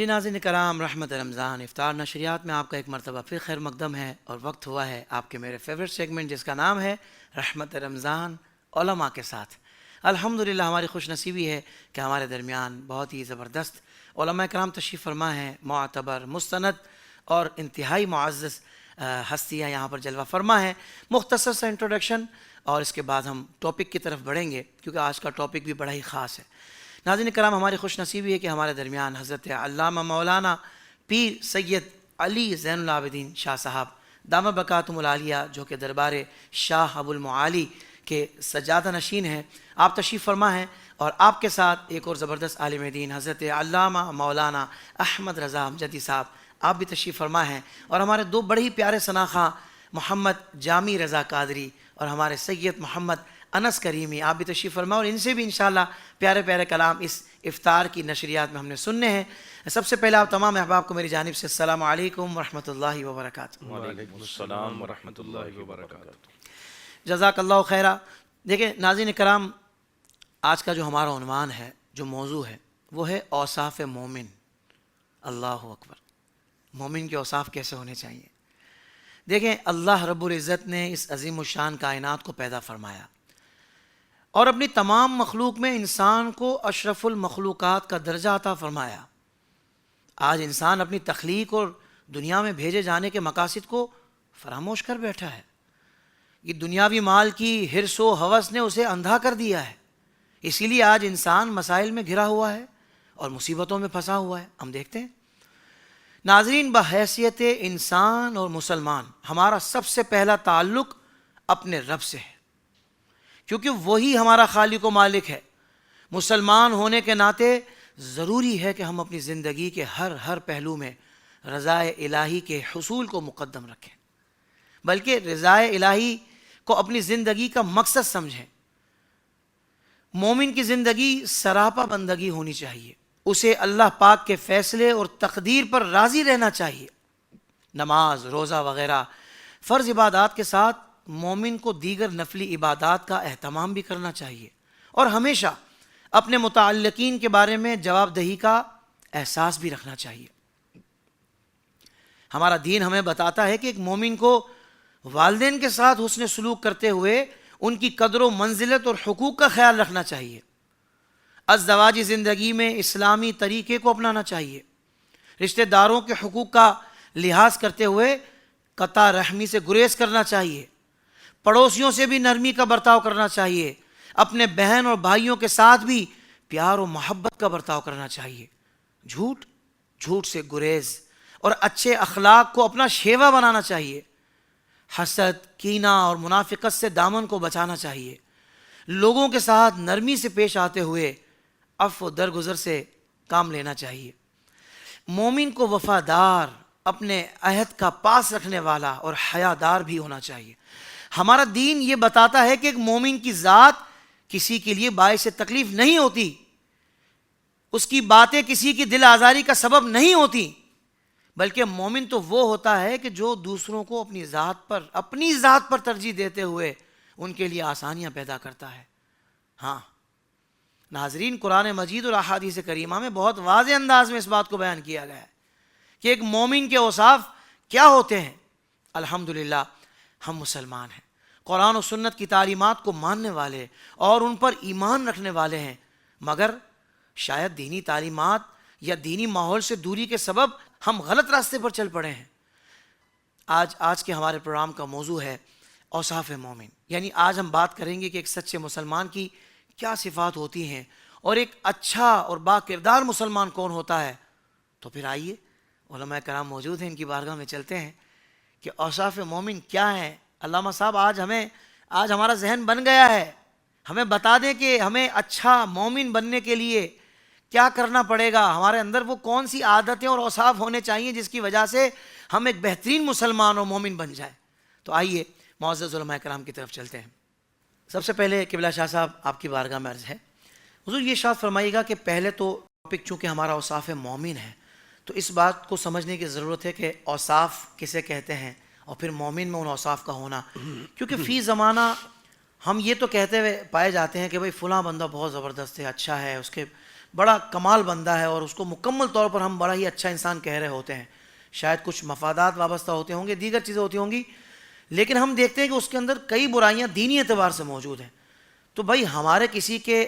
جی ناظرین کرام، رحمت رمضان افطار نشریات میں آپ کا ایک مرتبہ پھر خیر مقدم ہے، اور وقت ہوا ہے آپ کے میرے فیوریٹ سیگمنٹ جس کا نام ہے رحمت رمضان علماء کے ساتھ۔ الحمدللہ ہماری خوش نصیبی ہے کہ ہمارے درمیان بہت ہی زبردست علماء کرام تشریف فرما ہیں، معتبر، مستند اور انتہائی معزز ہستیاں یہاں پر جلوہ فرما ہیں۔ مختصر سا انٹروڈکشن اور اس کے بعد ہم ٹاپک کی طرف بڑھیں گے، کیونکہ آج کا ٹاپک بھی بڑا ہی خاص ہے۔ ناظرین کرام، ہماری خوش نصیبی ہے کہ ہمارے درمیان حضرت علامہ مولانا پیر سید علی زین العابدین شاہ صاحب دامہ بقاتم العالیہ، جو کہ دربار شاہ ابو المعالی کے سجادہ نشین ہیں، آپ تشریف فرما ہیں، اور آپ کے ساتھ ایک اور زبردست عالم دین حضرت علامہ مولانا احمد رضا امجدی صاحب آپ بھی تشریف فرما ہیں، اور ہمارے دو بڑے ہی پیارے شناخواں محمد جامی رضا قادری اور ہمارے سید محمد انس کریمی آپ بھی تشریف فرما، اور ان سے بھی انشاءاللہ پیارے پیارے کلام اس افطار کی نشریات میں ہم نے سننے ہیں۔ سب سے پہلے آپ تمام احباب کو میری جانب سے السلام علیکم ورحمۃ اللہ وبرکاتہ۔ وعلیکم السلام ورحمۃ اللہ وبرکاتہ۔ جزاک اللہ خیرہ۔ دیکھیں ناظرین کرام، آج کا جو ہمارا عنوان ہے، جو موضوع ہے، وہ ہے اوصاف مومن۔ اللہ اکبر، مومن کے اوصاف کیسے ہونے چاہیے؟ دیکھیں، اللہ رب العزت نے اس عظیم الشان کائنات کو پیدا فرمایا، اور اپنی تمام مخلوق میں انسان کو اشرف المخلوقات کا درجہ عطا فرمایا۔ آج انسان اپنی تخلیق اور دنیا میں بھیجے جانے کے مقاصد کو فراموش کر بیٹھا ہے۔ یہ دنیاوی مال کی حرص و ہوس نے اسے اندھا کر دیا ہے، اسی لیے آج انسان مسائل میں گھرا ہوا ہے اور مصیبتوں میں پھنسا ہوا ہے۔ ہم دیکھتے ہیں ناظرین، بحیثیت انسان اور مسلمان ہمارا سب سے پہلا تعلق اپنے رب سے ہے، کیونکہ وہی ہمارا خالق و مالک ہے۔ مسلمان ہونے کے ناطے ضروری ہے کہ ہم اپنی زندگی کے ہر پہلو میں رضائے الہی کے حصول کو مقدم رکھیں، بلکہ رضائے الہی کو اپنی زندگی کا مقصد سمجھیں۔ مومن کی زندگی سراپا بندگی ہونی چاہیے، اسے اللہ پاک کے فیصلے اور تقدیر پر راضی رہنا چاہیے۔ نماز، روزہ وغیرہ فرض عبادات کے ساتھ مومن کو دیگر نفلی عبادات کا اہتمام بھی کرنا چاہیے، اور ہمیشہ اپنے متعلقین کے بارے میں جواب دہی کا احساس بھی رکھنا چاہیے۔ ہمارا دین ہمیں بتاتا ہے کہ ایک مومن کو والدین کے ساتھ حسن سلوک کرتے ہوئے ان کی قدر و منزلت اور حقوق کا خیال رکھنا چاہیے۔ ازدواجی زندگی میں اسلامی طریقے کو اپنانا چاہیے۔ رشتہ داروں کے حقوق کا لحاظ کرتے ہوئے قطع رحمی سے گریز کرنا چاہیے۔ پڑوسیوں سے بھی نرمی کا برتاؤ کرنا چاہیے۔ اپنے بہن اور بھائیوں کے ساتھ بھی پیار و محبت کا برتاؤ کرنا چاہیے۔ جھوٹ سے گریز اور اچھے اخلاق کو اپنا شیوا بنانا چاہیے۔ حسد، کینہ اور منافقت سے دامن کو بچانا چاہیے۔ لوگوں کے ساتھ نرمی سے پیش آتے ہوئے عفو و درگزر سے کام لینا چاہیے۔ مومن کو وفادار، اپنے عہد کا پاس رکھنے والا اور حیادار بھی ہونا چاہیے۔ ہمارا دین یہ بتاتا ہے کہ ایک مومن کی ذات کسی کے لیے باعث تکلیف نہیں ہوتی، اس کی باتیں کسی کی دل آزاری کا سبب نہیں ہوتی، بلکہ مومن تو وہ ہوتا ہے کہ جو دوسروں کو اپنی ذات پر ترجیح دیتے ہوئے ان کے لیے آسانیاں پیدا کرتا ہے۔ ہاں ناظرین، قرآن مجید اور احادیث کریمہ میں بہت واضح انداز میں اس بات کو بیان کیا گیا ہے کہ ایک مومن کے اوصاف کیا ہوتے ہیں۔ الحمدللہ ہم مسلمان ہیں، قرآن و سنت کی تعلیمات کو ماننے والے اور ان پر ایمان رکھنے والے ہیں، مگر شاید دینی تعلیمات یا دینی ماحول سے دوری کے سبب ہم غلط راستے پر چل پڑے ہیں۔ آج کے ہمارے پروگرام کا موضوع ہے اوصاف مومن، یعنی آج ہم بات کریں گے کہ ایک سچے مسلمان کی کیا صفات ہوتی ہیں، اور ایک اچھا اور با کردار مسلمان کون ہوتا ہے۔ تو پھر آئیے، علماء کرام موجود ہیں، ان کی بارگاہ میں چلتے ہیں کہ اوصاف مومن کیا ہیں۔ علامہ صاحب، آج ہمارا ذہن بن گیا ہے، ہمیں بتا دیں کہ ہمیں اچھا مومن بننے کے لیے کیا کرنا پڑے گا، ہمارے اندر وہ کون سی عادتیں اور اوصاف ہونے چاہیے جس کی وجہ سے ہم ایک بہترین مسلمان اور مومن بن جائیں۔ تو آئیے معزز علماء کرام کی طرف چلتے ہیں۔ سب سے پہلے قبلہ شاہ صاحب آپ کی بارگاہ میں عرض ہے، حضور یہ ارشاد فرمائیے گا کہ پہلے تو ٹاپک چونکہ ہمارا اوصاف مومن ہے، تو اس بات کو سمجھنے کی ضرورت ہے کہ اوصاف کسے کہتے ہیں، اور پھر مومن میں ان اوصاف کا ہونا، کیونکہ فی زمانہ ہم یہ تو کہتے ہوئے پائے جاتے ہیں کہ بھئی فلاں بندہ بہت زبردست ہے، اچھا ہے، اس کے بڑا کمال بندہ ہے اور اس کو مکمل طور پر ہم بڑا ہی اچھا انسان کہہ رہے ہوتے ہیں، شاید کچھ مفادات وابستہ ہوتے ہوں گے، دیگر چیزیں ہوتی ہوں گی، لیکن ہم دیکھتے ہیں کہ اس کے اندر کئی برائیاں دینی اعتبار سے موجود ہیں. تو بھائی ہمارے کسی کے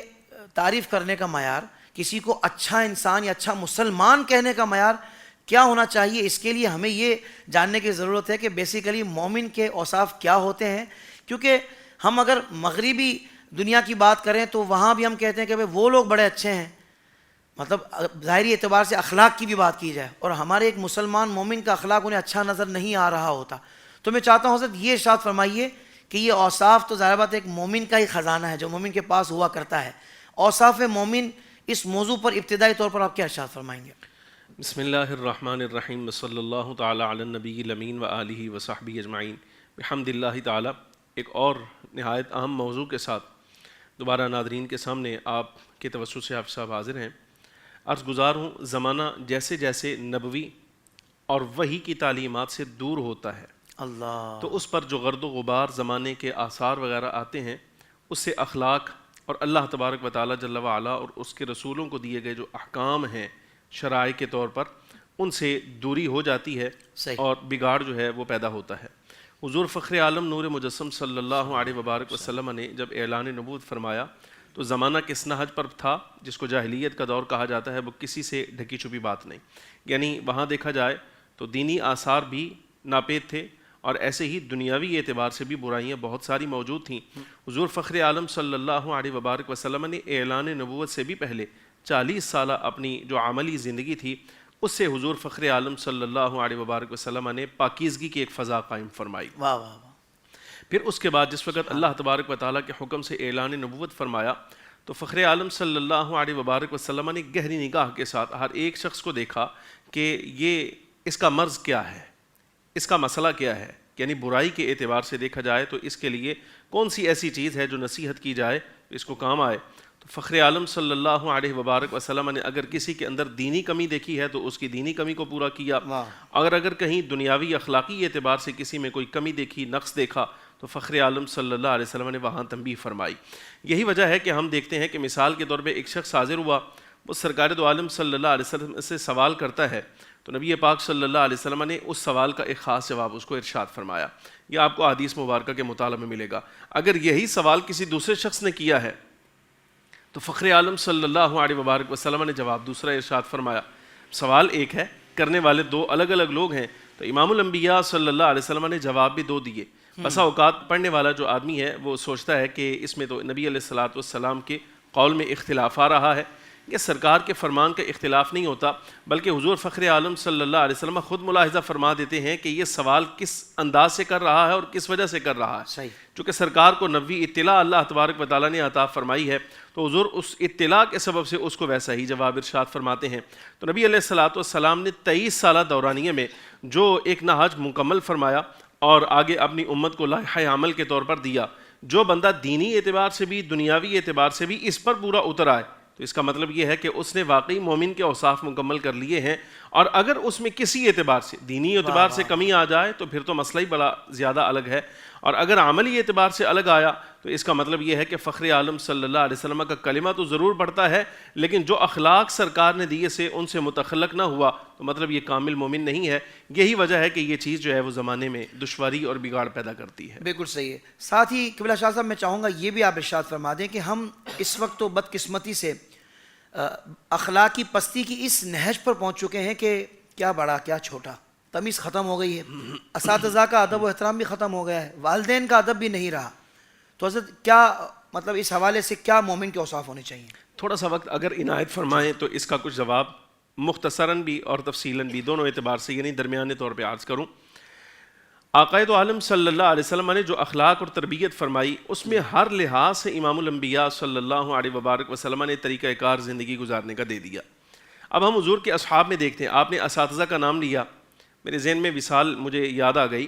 تعریف کرنے کا معیار، کسی کو اچھا انسان یا اچھا مسلمان کہنے کا معیار کیا ہونا چاہیے، اس کے لیے ہمیں یہ جاننے کی ضرورت ہے کہ بیسیکلی مومن کے اوصاف کیا ہوتے ہیں. کیونکہ ہم اگر مغربی دنیا کی بات کریں تو وہاں بھی ہم کہتے ہیں کہ وہ لوگ بڑے اچھے ہیں، مطلب ظاہری اعتبار سے اخلاق کی بھی بات کی جائے، اور ہمارے ایک مسلمان مومن کا اخلاق انہیں اچھا نظر نہیں آ رہا ہوتا. تو میں چاہتا ہوں حضرت یہ ارشاد فرمائیے کہ یہ اوصاف تو ظاہر بات ایک مومن کا ہی خزانہ ہے جو مومن کے پاس ہوا کرتا ہے. اوصاف مومن اس موضوع پر ابتدائی طور پر آپ کیا ارشاد فرمائیں گے؟ بسم اللہ الرحمن الرحیم، صلی اللہ تعالی علی النبی الامین وآلہ وصحبہ اجمعین. بحمد اللہ تعالی ایک اور نہایت اہم موضوع کے ساتھ دوبارہ ناظرین کے سامنے آپ کے توسط سے حافظ صاحب حاضر ہیں. عرض گزار ہوں، زمانہ جیسے جیسے نبوی اور وحی کی تعلیمات سے دور ہوتا ہے اللہ، تو اس پر جو گرد و غبار زمانے کے آثار وغیرہ آتے ہیں، اس سے اخلاق اور اللہ تبارک و تعالیٰ جل وعلا اور اس کے رسولوں کو دیے گئے جو احکام ہیں شرائع کے طور پر، ان سے دوری ہو جاتی ہے صحیح. اور بگاڑ جو ہے وہ پیدا ہوتا ہے. حضور فخر عالم نور مجسم صلی اللہ علیہ وبارک وسلم نے جب اعلان نبوت فرمایا تو زمانہ کس نہج پر تھا جس کو جاہلیت کا دور کہا جاتا ہے، وہ کسی سے ڈھکی چھپی بات نہیں. یعنی وہاں دیکھا جائے تو دینی آثار بھی ناپید تھے اور ایسے ہی دنیاوی اعتبار سے بھی برائیاں بہت ساری موجود تھیں. حضور فخر عالم صلی اللہ علیہ وبارک وسلم نے اعلان نبوت سے بھی پہلے 40 سالہ اپنی جو عملی زندگی تھی اس سے حضور فخر عالم صلی اللہ علیہ وبارک وسلم نے پاکیزگی کی ایک فضا قائم فرمائی. واہ واہ واہ. پھر اس کے بعد جس وقت اللہ تبارک و تعالیٰ کے حکم سے اعلان نبوت فرمایا تو فخر عالم صلی اللہ علیہ وبارک وسلم نے گہری نگاہ کے ساتھ ہر ایک شخص کو دیکھا کہ یہ اس کا مرض کیا ہے، اس کا مسئلہ کیا ہے. یعنی برائی کے اعتبار سے دیکھا جائے تو اس کے لیے کون سی ایسی چیز ہے جو نصیحت کی جائے اس کو کام آئے. تو فخر عالم صلی اللہ علیہ وبارک وسلم نے اگر کسی کے اندر دینی کمی دیکھی ہے تو اس کی دینی کمی کو پورا کیا، اگر کہیں دنیاوی اخلاقی اعتبار سے کسی میں کوئی کمی دیکھی، نقص دیکھا تو فخر عالم صلی اللہ علیہ وسلم نے وہاں تنبیہ فرمائی. یہی وجہ ہے کہ ہم دیکھتے ہیں کہ مثال کے طور پہ ایک شخص حاضر ہوا، وہ سرکار دو عالم صلی اللہ علیہ وسلم سے سوال کرتا ہے تو نبی پاک صلی اللہ علیہ وسلم نے اس سوال کا ایک خاص جواب اس کو ارشاد فرمایا. یہ آپ کو حدیث مبارکہ کے مطالعہ میں ملے گا. اگر یہی سوال کسی دوسرے شخص نے کیا ہے تو فخر عالم صلی اللہ علیہ وبارک وسلم نے جواب دوسرا ارشاد فرمایا. سوال ایک ہے، کرنے والے دو الگ الگ لوگ ہیں. تو امام الانبیاء صلی اللہ علیہ وسلم نے جواب بھی دو دیے. بسا اوقات پڑھنے والا جو آدمی ہے وہ سوچتا ہے کہ اس میں تو نبی علیہ الصلوۃ والسلام کے قول میں اختلاف آ رہا ہے. یہ سرکار کے فرمان کا اختلاف نہیں ہوتا، بلکہ حضور فخر عالم صلی اللہ علیہ وسلم خود ملاحظہ فرما دیتے ہیں کہ یہ سوال کس انداز سے کر رہا ہے اور کس وجہ سے کر رہا ہے. صحیح. چونکہ سرکار کو نبوی اطلاع اللہ تبارک و تعالیٰ نے عطا فرمائی ہے تو حضور اس اطلاع کے سبب سے اس کو ویسا ہی جواب ارشاد فرماتے ہیں. تو نبی علیہ الصلوۃ والسلام نے 23 سالہ دورانیے میں جو ایک نہج مکمل فرمایا اور آگے اپنی امت کو لائحہ عمل کے طور پر دیا. جو بندہ دینی اعتبار سے بھی دنیاوی اعتبار سے بھی اس پر پورا اتر آئے تو اس کا مطلب یہ ہے کہ اس نے واقعی مومن کے اوصاف مکمل کر لیے ہیں. اور اگر اس میں کسی اعتبار سے دینی اعتبار سے کمی آ جائے تو پھر تو مسئلہ ہی بڑا زیادہ الگ ہے. اور اگر عملی اعتبار سے الگ آیا تو اس کا مطلب یہ ہے کہ فخر عالم صلی اللہ علیہ وسلم کا کلمہ تو ضرور پڑھتا ہے لیکن جو اخلاق سرکار نے دیے سے ان سے متخلق نہ ہوا تو مطلب یہ کامل مومن نہیں ہے. یہی وجہ ہے کہ یہ چیز جو ہے وہ زمانے میں دشواری اور بگاڑ پیدا کرتی ہے. بالکل صحیح ہے. ساتھ ہی قبلہ شاہ صاحب میں چاہوں گا یہ بھی آپ ارشاد فرما دیں کہ ہم اس وقت تو بدقسمتی سے اخلاقی پستی کی اس نہج پر پہنچ چکے ہیں کہ کیا بڑا کیا چھوٹا، تمیز ختم ہو گئی ہے، اساتذہ کا ادب و احترام بھی ختم ہو گیا ہے، والدین کا ادب بھی نہیں رہا. تو حضرت کیا مطلب اس حوالے سے کیا مومن کے اوصاف ہونے چاہیے؟ تھوڑا سا وقت اگر عنایت فرمائیں تو اس کا کچھ جواب مختصراً بھی اور تفصیلاً بھی دونوں اعتبار سے یعنی درمیانے طور پہ عرض کروں. آقائے دو عالم صلی اللہ علیہ وسلم نے جو اخلاق اور تربیت فرمائی اس میں ہر لحاظ سے امام الانبیاء صلی اللہ علیہ وبارک وسلم نے طریقہ کار زندگی گزارنے کا دے دیا. اب ہم حضور کے اصحاب میں دیکھتے ہیں، آپ نے اساتذہ کا نام لیا، میرے ذہن میں مثال مجھے یاد آ گئی.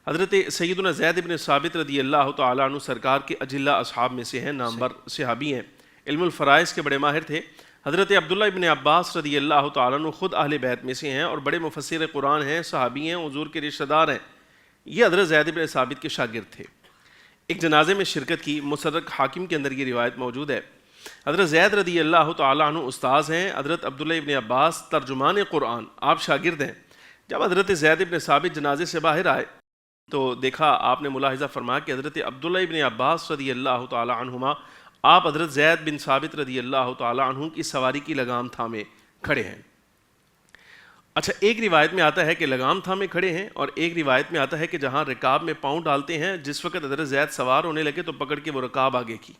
حضرت سیدنا زید بن ثابت رضی اللہ تعالیٰ عنہ سرکار کے اجلہ اصحاب میں سے ہیں، نامور صحابی ہیں، علم الفرائض کے بڑے ماہر تھے. حضرت عبداللہ ابن عباس رضی اللہ تعالیٰ عنہ خود اہل بیت میں سے ہیں اور بڑے مفسر قرآن ہیں، صحابی ہیں، حضور کے رشتہ دار ہیں. یہ حضرت زید بن ثابت کے شاگرد تھے. ایک جنازے میں شرکت کی، مستدرک حاکم کے اندر یہ روایت موجود ہے. حضرت زید رضی اللہ تعالیٰ عنہ استاذ ہیں، حضرت عبداللہ ابن عباس ترجمان قرآن، آپ شاگرد ہیں۔ جب حضرت زید ابن ثابت جنازے سے باہر آئے تو دیکھا، آپ نے ملاحظہ فرمایا کہ حضرت عبداللہ ابن عباس رضی اللہ تعالیٰ عنہما آپ حضرت زید بن ثابت رضی اللہ تعالیٰ عنہ کی سواری کی لگام تھامے کھڑے ہیں۔ اچھا، ایک روایت میں آتا ہے کہ لگام تھامے کھڑے ہیں، اور ایک روایت میں آتا ہے کہ جہاں رکاب میں پاؤں ڈالتے ہیں، جس وقت حضرت زید سوار ہونے لگے تو پکڑ کے وہ رکاب آگے کی،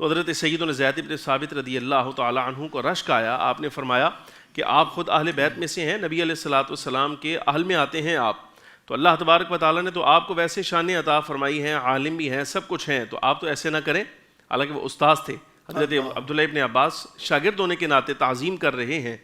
تو حضرت سیدنا زید بن ثابت رضی اللہ تعالیٰ عنہ کو رشک آیا۔ آپ نے فرمایا کہ آپ خود اہل بیت میں سے ہیں، نبی علیہ الصلوۃ والسلام کے اہل میں آتے ہیں آپ، تو اللہ تبارک و تعالیٰ نے تو آپ کو ویسے شانیں عطا فرمائی ہیں، عالم بھی ہیں، سب کچھ ہیں، تو آپ تو ایسے نہ کریں۔ حالانکہ وہ استاذ تھے، حضرت عبداللہ ابن عباس شاگرد ہونے کے ناطے تعظیم کر رہے ہیں،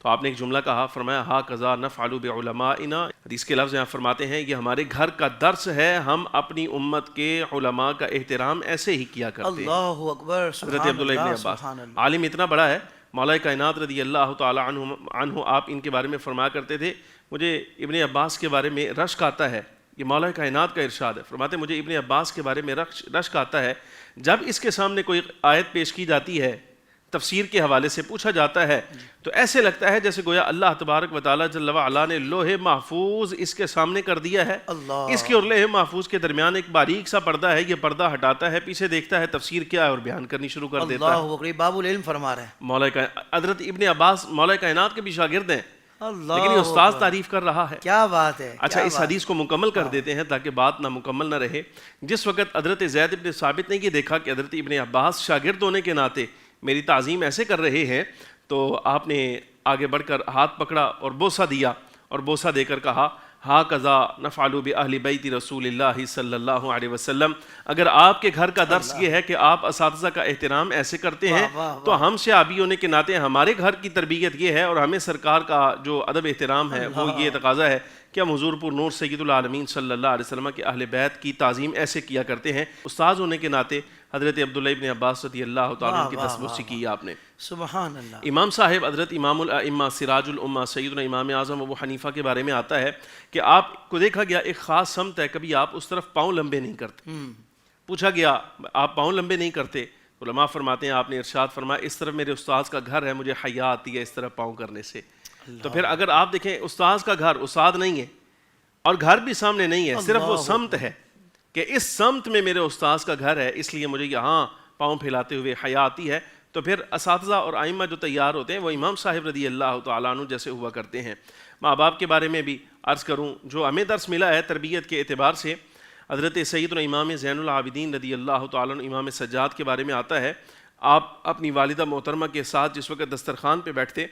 تو آپ نے ایک جملہ کہا، فرمایا ہا قضا نفعل بعلمائنا، حدیث کے لفظ یہاں فرماتے ہیں یہ ہمارے گھر کا درس ہے، ہم اپنی امت کے علماء کا احترام ایسے ہی کیا کرتے ہیں۔ اللہ اکبر، حضرت عبداللہ ابن عباس عالم اتنا بڑا ہے، مولا کائنات رضی اللہ تعالیٰ عنہ آپ ان کے بارے میں فرمایا کرتے تھے، مجھے ابن عباس کے بارے میں رشک آتا ہے، یہ مولا کائنات کا ارشاد ہے، فرماتے مجھے ابن عباس کے بارے میں رشک آتا ہے جب اس کے سامنے کوئی آیت پیش کی جاتی ہے، تفسیر کے حوالے سے پوچھا جاتا ہے، تو ایسے لگتا ہے جیسے گویا اللہ تبارک و تعالیٰ جل وعلا نے لوح محفوظ اس کے سامنے کر دیا ہے، اس کے اور لوح محفوظ کے درمیان ایک باریک سا پردہ ہے، یہ پردہ ہٹاتا ہے، پیچھے دیکھتا ہے تفسیر کیا ہے اور بیان کرنی شروع کر دیتا ہے۔ اللہ اکبر، باب العلم فرما رہے ہیں مولا حضرت ابن عباس مولا کائنات کے بھی شاگرد ہیں، لیکن یہ استاذ تعریف کر رہا ہے۔ کیا بات ہے۔ اچھا، اس حدیث کو مکمل کر دیتے ہیں تاکہ بات نامکمل نہ رہے۔ جس وقت حضرت زید بن ثابت نے یہ دیکھا کہ حضرت ابن عباس شاگرد ہونے کے ناطے میری تعظیم ایسے کر رہے ہیں، تو آپ نے آگے بڑھ کر ہاتھ پکڑا اور بوسہ دیا، اور بوسہ دے کر کہا ہا قضا نفعل باہل بیت رسول اللہ صلی اللہ علیہ وسلم، اگر آپ کے گھر کا درس یہ ہے کہ آپ اساتذہ کا احترام ایسے کرتے ہیں، تو ہم شعبی ہونے کے ناطے ہمارے گھر کی تربیت یہ ہے، اور ہمیں سرکار کا جو ادب احترام ہے وہ یہ تقاضا ہے کہ ہم حضور پر نور سید العالمین صلی اللہ علیہ وسلم کے اہل بیت کی تعظیم ایسے کیا کرتے ہیں۔ استاذ ہونے کے ناطے حضرت عبداللہ ابن عباس رضی اللہ تعالیٰ عنہ کی دستبوسی کی آپ نے۔ سبحان اللہ۔ امام صاحب حضرت امام الائمہ سراج الامہ سیدنا امام اعظم ابو حنیفہ کے بارے میں آتا ہے کہ آپ کو دیکھا گیا ایک خاص سمت ہے، کبھی آپ اس طرف پاؤں لمبے نہیں کرتے۔ پوچھا گیا آپ پاؤں لمبے نہیں کرتے، علماء فرماتے ہیں آپ نے ارشاد فرمایا اس طرف میرے استاذ کا گھر ہے، مجھے حیا آتی ہے اس طرف پاؤں کرنے سے۔ تو پھر اگر آپ دیکھیں استاذ کا گھر استاد نہیں ہے اور گھر بھی سامنے نہیں ہے، صرف وہ سمت ہے کہ اس سمت میں میرے استاذ کا گھر ہے، اس لیے مجھے یہاں پاؤں پھیلاتے ہوئے حیا آتی ہے، تو پھر اساتذہ اور ائمہ جو تیار ہوتے ہیں وہ امام صاحب رضی اللہ تعالیٰ عنہ جیسے ہوا کرتے ہیں۔ ماں باپ کے بارے میں بھی عرض کروں، جو ہمیں درس ملا ہے تربیت کے اعتبار سے، حضرت سیدنا امام زین العابدین رضی اللہ تعالیٰ عنہ امام سجاد کے بارے میں آتا ہے، آپ اپنی والدہ محترمہ کے ساتھ جس وقت دسترخوان پہ بیٹھتے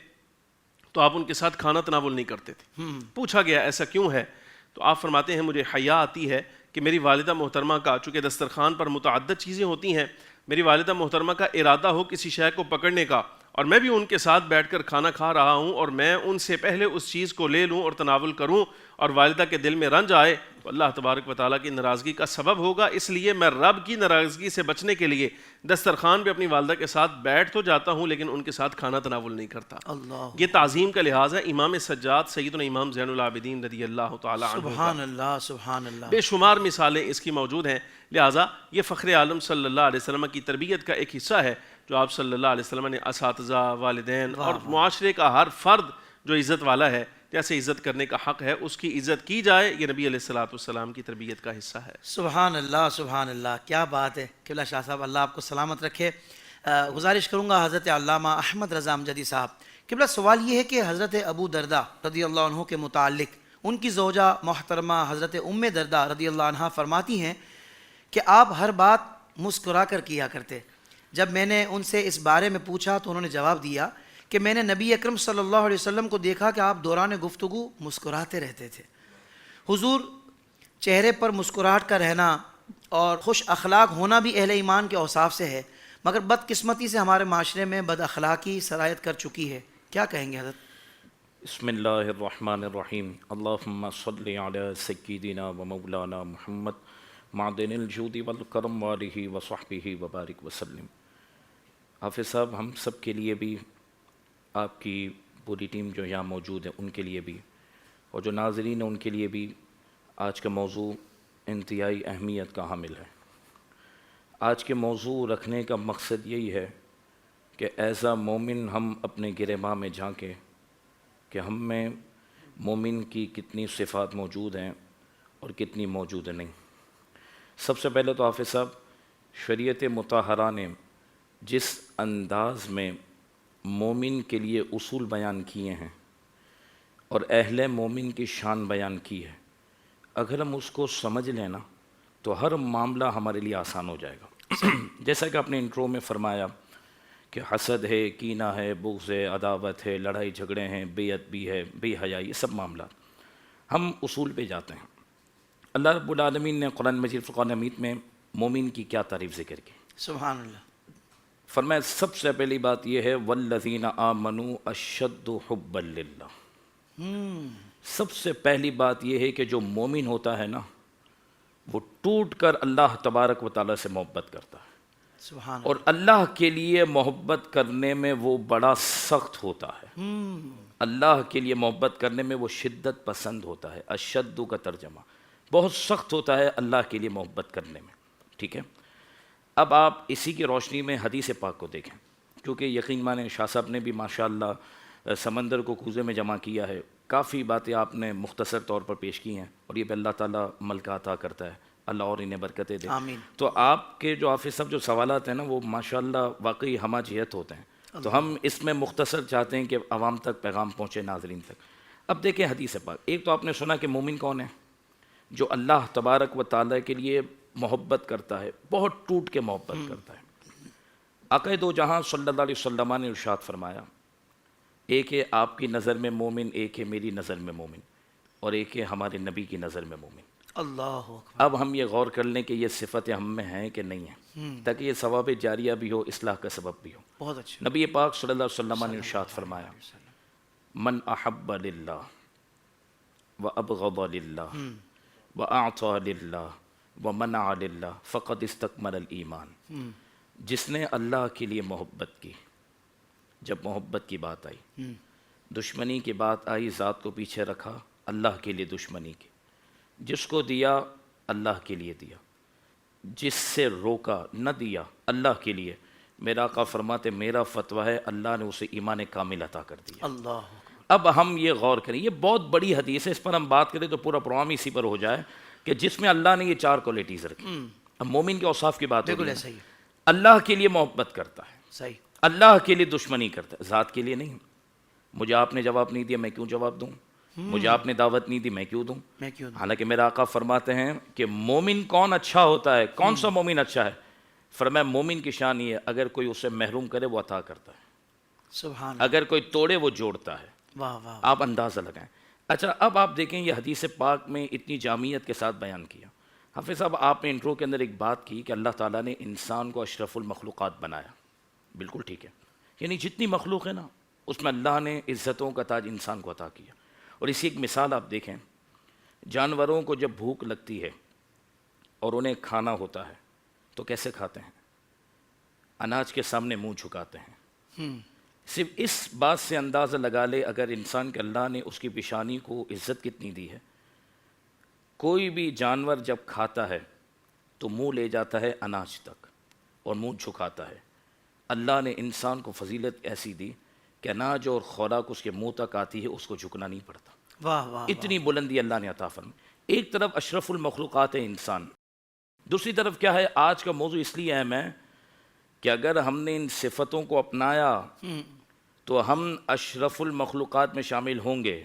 تو آپ ان کے ساتھ کھانا تناول نہیں کرتے تھے۔ پوچھا گیا ایسا کیوں ہے، تو آپ فرماتے ہیں مجھے حیا آتی ہے کہ میری والدہ محترمہ کا، چونکہ دسترخوان پر متعدد چیزیں ہوتی ہیں، میری والدہ محترمہ کا ارادہ ہو کسی شے کو پکڑنے کا، اور میں بھی ان کے ساتھ بیٹھ کر کھانا کھا رہا ہوں، اور میں ان سے پہلے اس چیز کو لے لوں اور تناول کروں، اور والدہ کے دل میں رنج آئے تو اللہ تبارک و تعالیٰ کی ناراضگی کا سبب ہوگا، اس لیے میں رب کی ناراضگی سے بچنے کے لیے دسترخوان پہ اپنی والدہ کے ساتھ بیٹھ تو جاتا ہوں لیکن ان کے ساتھ کھانا تناول نہیں کرتا۔ یہ تعظیم کا لحاظ ہے۔ امام سجاد سیدنا امام زین العابدین رضی اللہ تعالیٰ عنہ، سبحان اللہ سبحان اللہ، بے شمار مثالیں اس کی موجود ہیں، لہٰذا یہ فخر عالم صلی اللہ علیہ وسلم کی تربیت کا ایک حصہ ہے جو آپ صلی اللہ علیہ وسلم نے اساتذہ، والدین اور معاشرے کا ہر فرد جو عزت والا ہے، جیسے عزت کرنے کا حق ہے اس کی عزت کی جائے، یہ نبی علیہ الصلوۃ والسلام کی تربیت کا حصہ ہے۔ سبحان اللہ سبحان اللہ، کیا بات ہے۔ قبلہ شاہ صاحب اللہ آپ کو سلامت رکھے۔ گزارش کروں گا حضرت علامہ احمد رضا امجدی صاحب، قبلہ سوال یہ ہے کہ حضرت ابو دردہ رضی اللہ عنہ کے متعلق ان کی زوجہ محترمہ حضرت ام دردہ رضی اللہ عنہ فرماتی ہیں کہ آپ ہر بات مسکرا کر کیا کرتے۔ جب میں نے ان سے اس بارے میں پوچھا تو انہوں نے جواب دیا کہ میں نے نبی اکرم صلی اللہ علیہ وسلم کو دیکھا کہ آپ دوران گفتگو مسکراتے رہتے تھے۔ حضور، چہرے پر مسکراہٹ کا رہنا اور خوش اخلاق ہونا بھی اہل ایمان کے اوصاف سے ہے، مگر بدقسمتی سے ہمارے معاشرے میں بد اخلاقی سرایت کر چکی ہے، کیا کہیں گے حضرت؟ بسم اللہ الرحمن الرحیم، اللہم صلی علی سیدنا و مولانا محمد معدن الجود والکرم والہ وصحبہ وبارک وسلم۔ حافظ صاحب، ہم سب کے لیے بھی، آپ کی پوری ٹیم جو یہاں موجود ہے ان کے لیے بھی، اور جو ناظرین ہیں ان کے لیے بھی، آج کا موضوع انتہائی اہمیت کا حامل ہے۔ آج کے موضوع رکھنے کا مقصد یہی ہے کہ ایسا مومن ہم اپنے گریباں میں جھانکیں کہ ہم میں مومن کی کتنی صفات موجود ہیں اور کتنی موجود نہیں۔ سب سے پہلے تو حافظ صاحب، شریعت مطہرہ نے جس انداز میں مومن کے لیے اصول بیان کیے ہیں اور اہل مومن کی شان بیان کی ہے، اگر ہم اس کو سمجھ لیں نا تو ہر معاملہ ہمارے لیے آسان ہو جائے گا۔ جیسا کہ آپ نے انٹرو میں فرمایا کہ حسد ہے، کینہ ہے، بغض ہے، عداوت ہے، لڑائی جھگڑے ہیں، بے ادبی ہے، بے حیائی، یہ سب معاملات ہم اصول پہ جاتے ہیں۔ اللہ رب العالمین نے قرآن مجید فرقان حمید میں مومن کی کیا تعریف ذکر کی؟ سبحان اللہ۔ فرمایا سب سے پہلی بات یہ ہے والذین آمنوا اشد حبا للہ۔ سب سے پہلی بات یہ ہے کہ جو مومن ہوتا ہے نا وہ ٹوٹ کر اللہ تبارک و تعالیٰ سے محبت کرتا ہے، سبحان اور اللہ کے لیے محبت کرنے میں وہ بڑا سخت ہوتا ہے۔ اللہ کے لیے محبت کرنے میں وہ شدت پسند ہوتا ہے۔ اشد کا ترجمہ بہت سخت ہوتا ہے اللہ کے لیے محبت کرنے میں، ٹھیک ہے۔ اب آپ اسی کی روشنی میں حدیث پاک کو دیکھیں، کیونکہ یقین مانیں شاہ صاحب نے بھی ماشاءاللہ سمندر کو کوزے میں جمع کیا ہے، کافی باتیں آپ نے مختصر طور پر پیش کی ہیں، اور یہ بھی اللہ تعالیٰ ملکہ عطا کرتا ہے، اللہ اور انہیں برکتیں دے۔ آمین۔ تو آپ کے جو حافظ صاحب جو سوالات ہیں نا وہ ماشاءاللہ واقعی ہمہ جہت ہوتے ہیں، تو ہم اس میں مختصر چاہتے ہیں کہ عوام تک پیغام پہنچے، ناظرین تک۔ اب دیکھیں حدیث پاک، ایک تو آپ نے سنا کہ مومن کون ہے؟ جو اللہ تبارک و تعالیٰ کے لیے محبت کرتا ہے، بہت ٹوٹ کے محبت کرتا ہے۔ آقا دو جہاں صلی اللہ علیہ وسلم نے ارشاد فرمایا، ایک ہے آپ کی نظر میں مومن، ایک ہے میری نظر میں مومن، اور ایک ہے ہمارے نبی کی نظر میں مومن۔ اللہ اکبر۔ اب ہم یہ غور کر لیں کہ یہ صفتیں ہم میں ہیں کہ نہیں ہیں، تاکہ یہ ثواب جاریہ بھی ہو، اصلاح کا سبب بھی ہو۔ بہت اچھا۔ نبی پاک صلی اللہ علیہ وسلم نے ارشاد فرمایا، من احب للہ وابغض للہ واعطى للہ ومنع للہ فقد استکمل الایمان۔ جس نے اللہ کے لیے محبت کی، جب محبت کی بات آئی، دشمنی کی بات آئی، ذات کو پیچھے رکھا، اللہ کے لیے دشمنی کی، جس کو دیا اللہ کے لیے دیا، جس سے روکا نہ دیا اللہ کے لیے، میرا آقا فرماتے میرا فتویٰ ہے اللہ نے اسے ایمان کامل عطا کر دیا۔ اللہ اکبر۔ اب ہم یہ غور کریں، یہ بہت بڑی حدیث ہے، اس پر ہم بات کریں تو پورا پروگرام اسی پر ہو جائے کہ جس میں اللہ نے یہ چار کوالٹیز رکھی۔ اب مومن کے اوصاف کی بات بالکل ہے، ایسا ہی ہے۔ اللہ کے لیے محبت کرتا ہے، صحیح۔ اللہ کے لیے دشمنی کرتا ہے، ذات کے لیے نہیں۔ مجھے آپ نے جواب نہیں دیا، میں کیوں جواب دوں؟ مجھے آپ نے دعوت نہیں دی، میں کیوں دوں؟ میں کیوں دوں؟ حالانکہ میرا آقا فرماتے ہیں کہ مومن کون اچھا ہوتا ہے، کون سا مومن اچھا ہے؟ فرمایا مومن کی شان یہ ہے، اگر کوئی اسے محروم کرے وہ عطا کرتا ہے، سبحان اللہ۔ اگر کوئی توڑے وہ جوڑتا ہے۔ واہ واہ۔ آپ اندازہ لگائیں۔ اچھا اب آپ دیکھیں یہ حدیث پاک میں اتنی جامعیت کے ساتھ بیان کیا۔ حافظ صاحب آپ نے انٹرو کے اندر ایک بات کی کہ اللہ تعالیٰ نے انسان کو اشرف المخلوقات بنایا، بالکل ٹھیک ہے، یعنی جتنی مخلوق ہے نا اس میں اللہ نے عزتوں کا تاج انسان کو عطا کیا۔ اور اسی ایک مثال آپ دیکھیں، جانوروں کو جب بھوک لگتی ہے اور انہیں کھانا ہوتا ہے تو کیسے کھاتے ہیں؟ اناج کے سامنے منہ جھکاتے ہیں۔ صرف اس بات سے اندازہ لگا لے اگر انسان کے اللہ نے اس کی پیشانی کو عزت کتنی دی ہے۔ کوئی بھی جانور جب کھاتا ہے تو منہ لے جاتا ہے اناج تک اور منہ جھکاتا ہے۔ اللہ نے انسان کو فضیلت ایسی دی کہ اناج اور خوراک اس کے منہ تک آتی ہے، اس کو جھکنا نہیں پڑتا۔ واہ واہ۔ اتنی بلندی اللہ نے عطا فرمائی۔ ایک طرف اشرف المخلوقات ہے انسان، دوسری طرف کیا ہے، آج کا موضوع اس لیے اہم ہے کہ اگر ہم نے ان صفتوں کو اپنایا تو ہم اشرف المخلوقات میں شامل ہوں گے،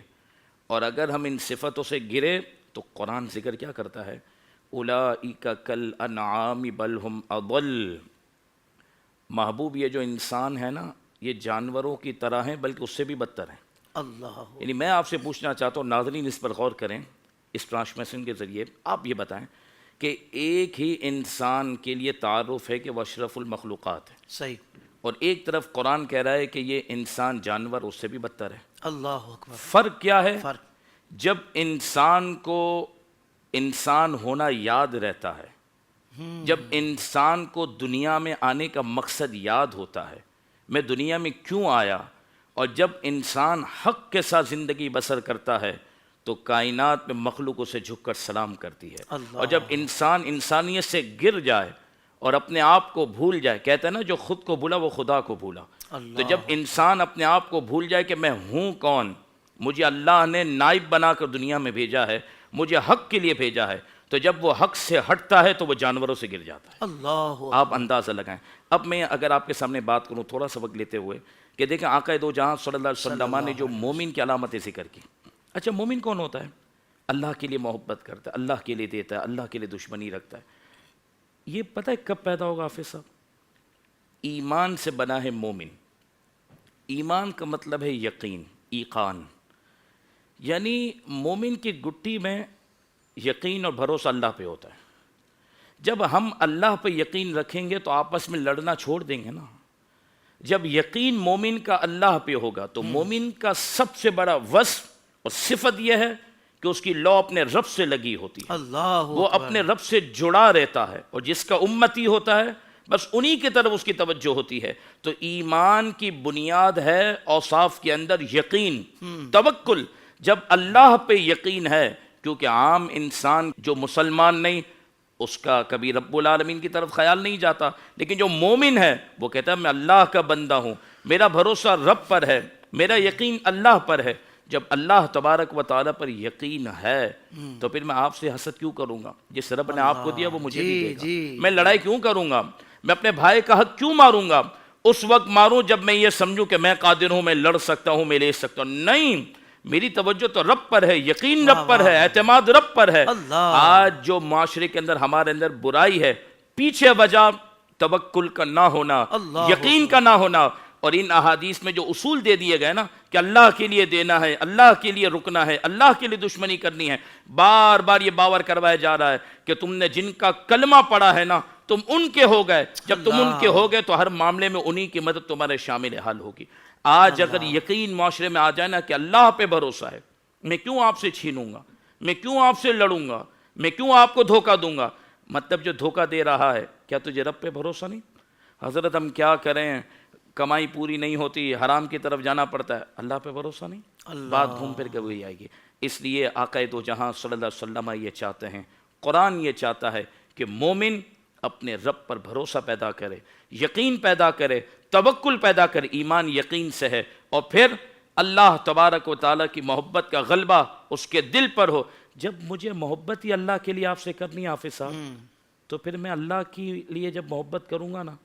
اور اگر ہم ان صفتوں سے گرے تو قرآن ذکر کیا کرتا ہے، اولئک کالانعام بل ہم اضل۔ محبوب یہ جو انسان ہے نا یہ جانوروں کی طرح ہیں بلکہ اس سے بھی بدتر ہیں۔ اللہ۔ یعنی میں آپ سے پوچھنا چاہتا ہوں، ناظرین اس پر غور کریں، اس ٹرانسمیشن کے ذریعے آپ یہ بتائیں کہ ایک ہی انسان کے لیے تعارف ہے کہ وہ اشرف المخلوقات ہے، صحیح۔ اور ایک طرف قرآن کہہ رہا ہے کہ یہ انسان جانور اس سے بھی بدتر ہے۔ اللہ اکبر۔ فرق کیا ہے؟ فرق۔ جب انسان کو انسان ہونا یاد رہتا ہے، جب انسان کو دنیا میں آنے کا مقصد یاد ہوتا ہے، میں دنیا میں کیوں آیا، اور جب انسان حق کے ساتھ زندگی بسر کرتا ہے تو کائنات میں مخلوق اسے جھک کر سلام کرتی ہے۔ اور جب انسان انسانیت سے گر جائے اور اپنے آپ کو بھول جائے، کہتا ہے نا جو خود کو بھولا وہ خدا کو بھولا، تو جب انسان اپنے آپ کو بھول جائے کہ میں ہوں کون، مجھے اللہ نے نائب بنا کر دنیا میں بھیجا ہے، مجھے حق کے لیے بھیجا ہے، تو جب وہ حق سے ہٹتا ہے تو وہ جانوروں سے گر جاتا ہے۔ اللہ آپ اندازہ لگائیں۔ اب میں اگر آپ کے سامنے بات کروں تھوڑا سا وقت لیتے ہوئے کہ دیکھیں آقا دو جہاں صلی اللہ علیہ وسلم نے جو مومن کی علامتیں ذکر کی۔ اچھا مومن کون ہوتا ہے؟ اللہ کے لیے محبت کرتا ہے، اللہ کے لیے دیتا ہے، اللہ کے لیے دشمنی رکھتا ہے۔ یہ پتہ ہے کب پیدا ہوگا حافظ صاحب؟ ایمان سے بنا ہے مومن۔ ایمان کا مطلب ہے یقین، ایقان، یعنی مومن کی گٹی میں یقین اور بھروسہ اللہ پہ ہوتا ہے۔ جب ہم اللہ پہ یقین رکھیں گے تو آپس میں لڑنا چھوڑ دیں گے نا۔ جب یقین مومن کا اللہ پہ ہوگا تو مومن کا سب سے بڑا وصف اور صفت یہ ہے کہ اس کی لو اپنے رب سے لگی ہوتی ہے، اللہ وہ اپنے رب سے جڑا رہتا ہے، اور جس کا امتی ہوتا ہے بس انہی کی طرف اس کی توجہ ہوتی ہے۔ تو ایمان کی بنیاد ہے اوصاف کے اندر یقین، توکل۔ جب اللہ پہ یقین ہے، کیونکہ عام انسان جو مسلمان نہیں اس کا کبھی رب العالمین کی طرف خیال نہیں جاتا، لیکن جو مومن ہے وہ کہتا ہے میں اللہ کا بندہ ہوں، میرا بھروسہ رب پر ہے، میرا یقین اللہ پر ہے۔ جب اللہ تبارک و تعالیٰ پر یقین ہے تو پھر میں آپ سے حسد کیوں کروں گا؟ جس رب نے آپ کو دیا وہ مجھے بھی دے گا۔ میں لڑائی کیوں کروں گا؟ میں اپنے بھائی کا حق کیوں ماروں گا؟ اس وقت ماروں جب میں یہ سمجھوں کہ میں قادر ہوں، میں لڑ سکتا ہوں، میں لے سکتا ہوں۔ نہیں، میری توجہ تو رب پر ہے، یقین رب پر ہے، اعتماد رب پر ہے۔ آج جو معاشرے کے اندر ہمارے اندر برائی ہے، پیچھے وجہ توکل کا نہ ہونا، یقین کا نہ ہونا۔ اور ان احادیث میں جو اصول دے دیے گئے نا کہ اللہ کے لیے دینا ہے، اللہ کے لیے رکنا ہے، اللہ کے لیے دشمنی کرنی ہے، بار بار یہ باور کروایا جا رہا ہے کہ تم نے جن کا کلمہ پڑھا ہے نا تم ان کے ہو گئے، جب تم ان کے ہو گئے تو ہر معاملے میں انہی کی مدد تمہارے شامل حال ہوگی۔ آج اگر یقین معاشرے میں آ جائے نا کہ اللہ پہ بھروسہ ہے، میں کیوں آپ سے چھینوں گا، میں کیوں آپ سے لڑوں گا، میں کیوں آپ کو دھوکہ دوں گا؟ مطلب جو دھوکہ دے رہا ہے، کیا تجھے رب پہ بھروسہ نہیں؟ حضرت ہم کیا کریں، کمائی پوری نہیں ہوتی، حرام کی طرف جانا پڑتا ہے، اللہ پہ بھروسہ نہیں؟ بات گھوم پھر کے وہی آئے گی۔ اس لیے آقا دو جہاں صلی اللہ علیہ وسلم یہ چاہتے ہیں، قرآن یہ چاہتا ہے کہ مومن اپنے رب پر بھروسہ پیدا کرے، یقین پیدا کرے، توکل پیدا کرے۔ ایمان یقین سے ہے، اور پھر اللہ تبارک و تعالیٰ کی محبت کا غلبہ اس کے دل پر ہو۔ جب مجھے محبت ہی اللہ کے لیے آپ سے کرنی ہے حافظ صاحب، تو پھر میں اللہ کے لیے جب محبت کروں گا نا